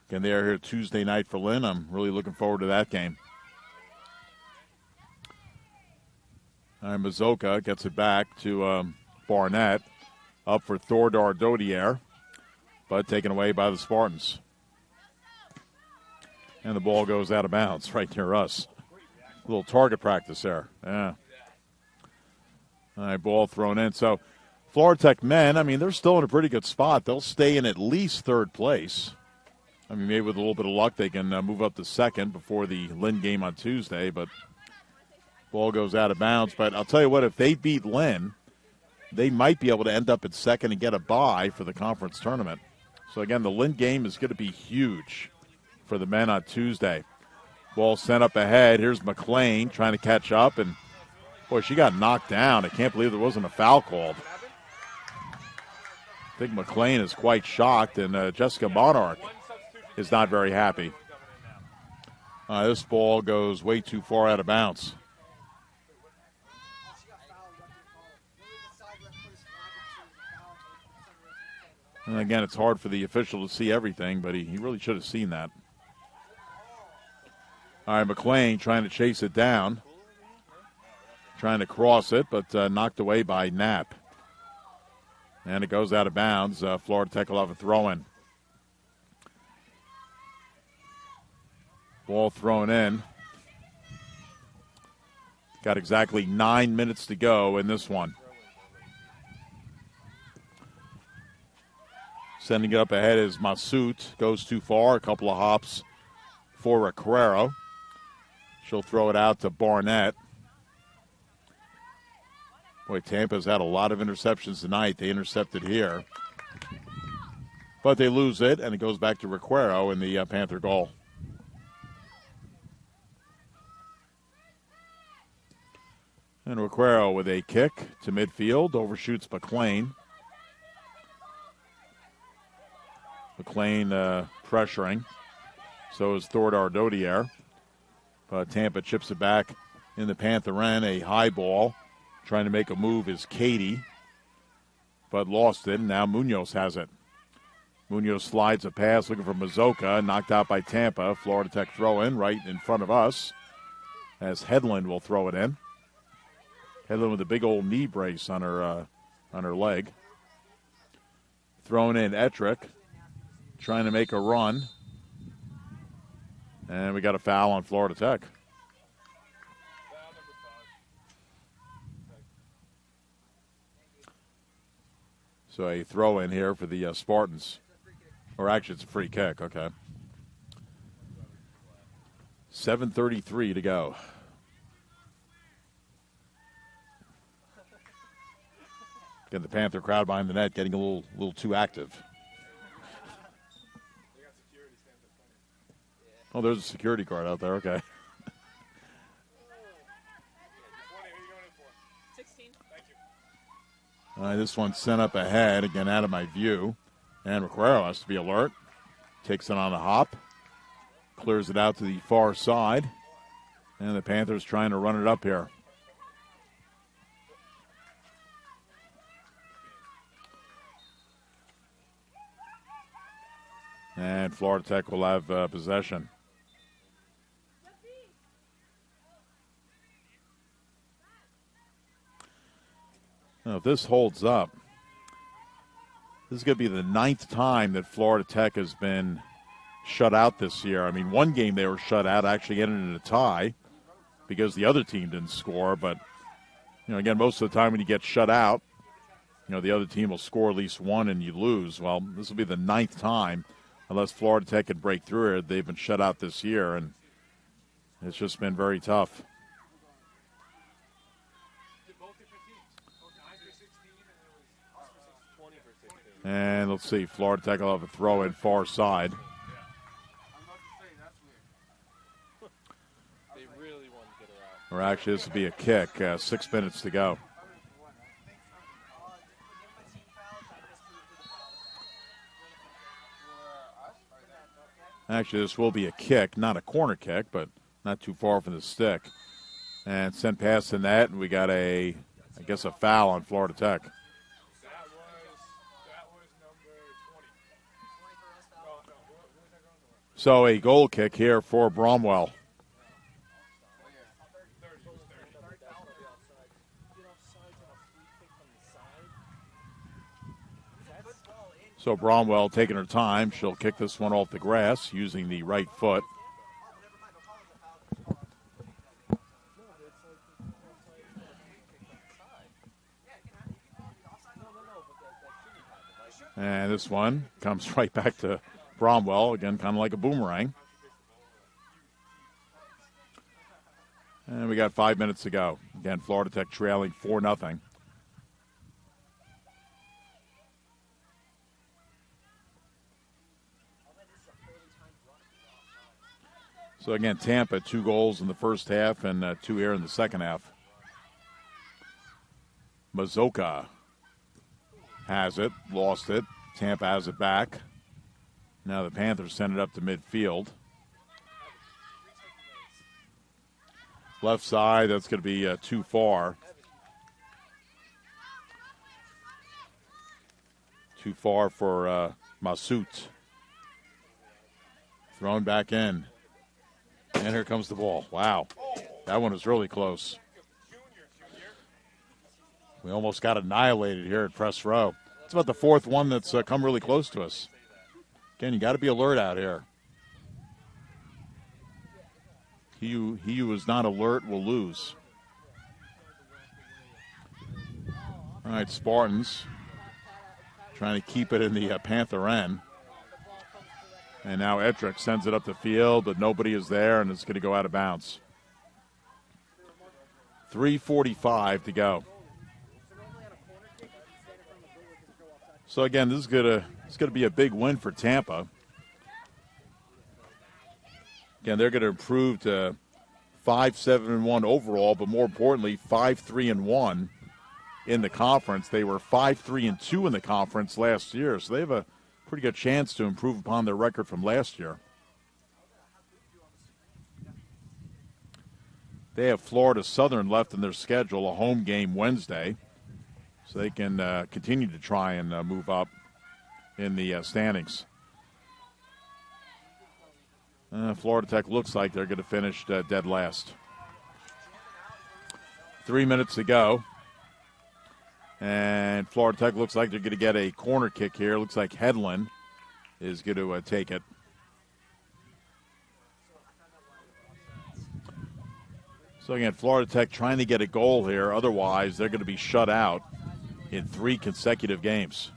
Again, they are here Tuesday night for Lynn. I'm really looking forward to that game. All right, Mazoka gets it back to Barnett. Up for Thordar Dodier, but taken away by the Spartans. And the ball goes out of bounds right near us. A little target practice there. Yeah. All right, ball thrown in. So Florida Tech men, I mean, they're still in a pretty good spot. They'll stay in at least third place. I mean, maybe with a little bit of luck, they can move up to second before the Lynn game on Tuesday. But ball goes out of bounds. But I'll tell you what, if they beat Lynn, they might be able to end up at second and get a bye for the conference tournament. So, again, the Lynn game is going to be huge for the men on Tuesday. Ball sent up ahead. Here's McLean trying to catch up. And, boy, she got knocked down. I can't believe there wasn't a foul called. I think McLean is quite shocked, and Jessica Monarch is not very happy. This ball goes way too far out of bounds. And again, it's hard for the official to see everything, but he really should have seen that. All right, McLean trying to chase it down. Trying to cross it, but knocked away by Knapp. And it goes out of bounds. Florida Tech will have a throw-in. Ball thrown in. Got exactly 9 minutes to go in this one. Sending it up ahead is Massoud. Goes too far. A couple of hops for Requero. She'll throw it out to Barnett. Boy, Tampa's had a lot of interceptions tonight. They intercepted here. But they lose it, and it goes back to Requero in the Panther goal. And Requero with a kick to midfield, overshoots McLean. McLean pressuring. So is Thord Ardodier. But Tampa chips it back in the Panther end. A high ball. Trying to make a move is Katie. But lost it, and now Munoz has it. Munoz slides a pass looking for Mazoka. Knocked out by Tampa. Florida Tech throw in right in front of us. As Headland will throw it in. Headland with a big old knee brace on her leg. Thrown in Ettrick. Trying to make a run. And we got a foul on Florida Tech. So a throw in here for the Spartans. Or actually, it's a free kick. Okay. 7:33 to go. Again, the Panther crowd behind the net getting a little too active. Oh, there's a security guard out there. Okay. 16. Thank you. All right, this one's sent up ahead, again out of my view. And Requero has to be alert. Takes it on a hop. Clears it out to the far side. And the Panthers trying to run it up here. And Florida Tech will have possession. Now, if this holds up, this is going to be the 9th time that Florida Tech has been shut out this year. I mean, one game they were shut out, actually ended in a tie because the other team didn't score. But, again, most of the time when you get shut out, the other team will score at least one and you lose. Well, this will be the 9th time, unless Florida Tech can break through it. They've been shut out this year, and it's just been very tough. And let's see, Florida Tech will have a throw in far side. They really want to get her out. Or actually, this will be a kick. 6 minutes to go. Actually, this will be a kick, not a corner kick, but not too far from the stick. And sent past the net, and we got a foul on Florida Tech. That was number 20. So a goal kick here for Bromwell. So Bromwell taking her time. She'll kick this one off the grass using the right foot. And this one comes right back to Bromwell. Again, kind of like a boomerang. And we got 5 minutes to go. Again, Florida Tech trailing 4-0. So again, Tampa, 2 goals in the first half and 2 here in the second half. Mazoka has it, lost it. Tampa has it back. Now the Panthers send it up to midfield. Left side, that's going to be too far. Too far for Massoud. Thrown back in. And here comes the ball. Wow. That one was really close. We almost got annihilated here at press row. It's about the 4th one that's come really close to us. Again, you got to be alert out here. He who is not alert will lose. All right, Spartans trying to keep it in the Panther end. And now Ettrick sends it up the field, but nobody is there, and it's going to go out of bounds. 3:45 to go. So again, this is going to be a big win for Tampa. Again, they're going to improve to 5-7-1 overall, but more importantly, 5-3-1 in the conference. They were 5-3-2 in the conference last year, so they have a pretty good chance to improve upon their record from last year. They have Florida Southern left in their schedule, a home game Wednesday, so they can continue to try and move up in the standings. Florida Tech looks like they're going to finish dead last. 3 minutes to go. And Florida Tech looks like they're going to get a corner kick here. Looks like Headland is going to take it. So again, Florida Tech trying to get a goal here. Otherwise, they're going to be shut out in 3 consecutive games.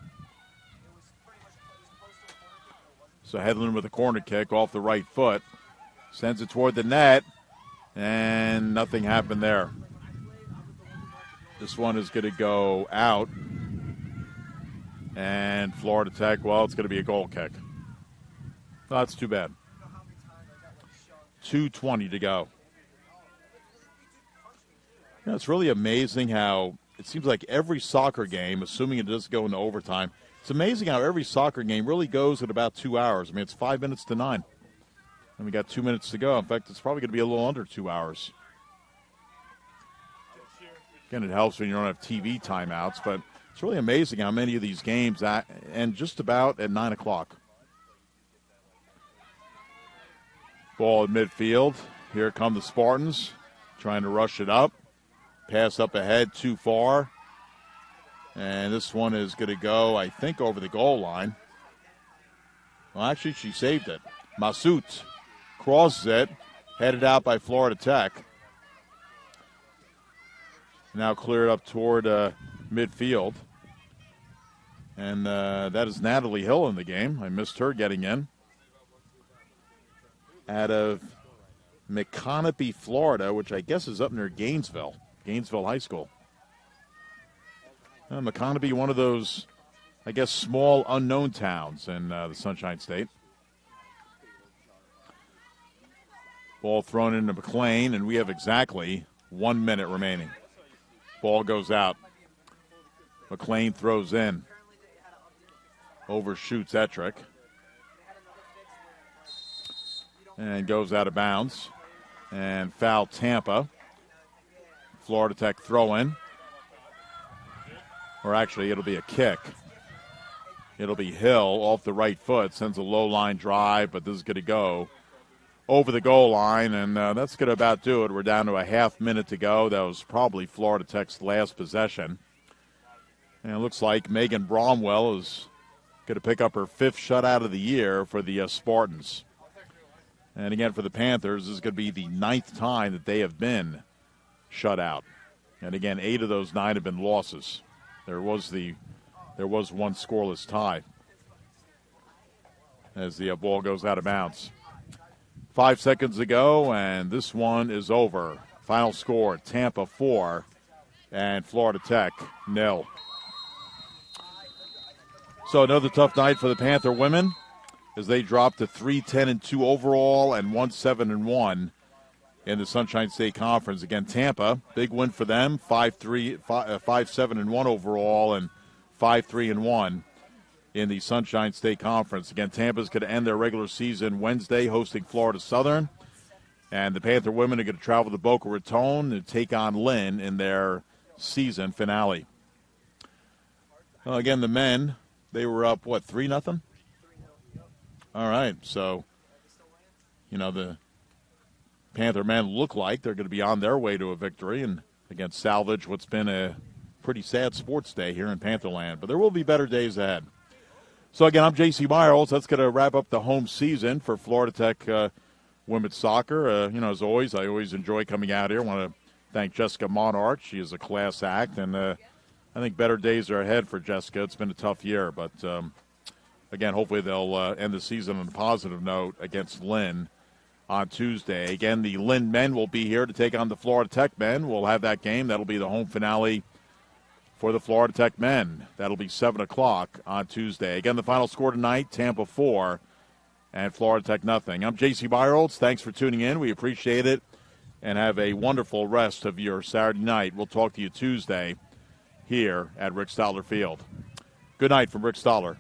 So Headland with a corner kick off the right foot. Sends it toward the net. And nothing happened there. This one is going to go out. And Florida Tech, well, it's going to be a goal kick. Oh, that's too bad. 2:20 to go. You know, it's really amazing how it seems like every soccer game, assuming it does go into overtime, it's amazing how every soccer game really goes at about 2 hours. I mean, it's 5 minutes to 9. And we got 2 minutes to go. In fact, it's probably going to be a little under 2 hours. Again, it helps when you don't have TV timeouts, but it's really amazing how many of these games end just about at 9 o'clock. Ball at midfield. Here come the Spartans trying to rush it up. Pass up ahead too far. And this one is going to go, I think, over the goal line. Well, actually, she saved it. Massoud crosses it, headed out by Florida Tech. Now cleared up toward midfield. And that is Natalie Hill in the game. I missed her getting in. Out of McConaughey, Florida, which I guess is up near Gainesville High School. McConaughey, one of those, I guess, small unknown towns in the Sunshine State. Ball thrown into McLean, and we have exactly 1 minute remaining. Ball goes out. McLean throws in. Overshoots Ettrick. And goes out of bounds. And foul Tampa. Florida Tech throw in. Or actually, it'll be a kick. It'll be Hill off the right foot. Sends a low line drive, but this is going to go over the goal line, and that's going to about do it. We're down to a half minute to go. That was probably Florida Tech's last possession. And it looks like Megan Bromwell is going to pick up her 5th shutout of the year for the Spartans. And again, for the Panthers, this is going to be the 9th time that they have been shut out. And again, 8 of those 9 have been losses. There was one scoreless tie as the ball goes out of bounds. 5 seconds to go, and this one is over. Final score, Tampa 4 and Florida Tech 0. So another tough night for the Panther women as they drop to 3-10-2 overall and 1-7-1 in the Sunshine State Conference. Again, Tampa, big win for them, 5-7-1 overall and 5-3-1 in the Sunshine State Conference. Again, Tampa's going to end their regular season Wednesday hosting Florida Southern. And the Panther women are going to travel to Boca Raton to take on Lynn in their season finale. Well, again, the men, they were up, 3-0? All right, so, the Panther men look like they're going to be on their way to a victory and, again, salvage what's been a pretty sad sports day here in Pantherland. But there will be better days ahead. So, again, I'm J.C. Myers. That's going to wrap up the home season for Florida Tech women's soccer. As always, I always enjoy coming out here. I want to thank Jessica Monarch. She is a class act. And I think better days are ahead for Jessica. It's been a tough year, but again, hopefully they'll end the season on a positive note against Lynn on Tuesday. Again, the Lynn men will be here to take on the Florida Tech men. We'll have that game. That'll be the home finale for the Florida Tech men. That'll be 7 o'clock on Tuesday. Again, the final score tonight, Tampa 4 and Florida Tech nothing. I'm J.C. Byerholtz. Thanks for tuning in. We appreciate it, and have a wonderful rest of your Saturday night. We'll talk to you Tuesday here at Rick Stoller Field. Good night from Rick Stoller.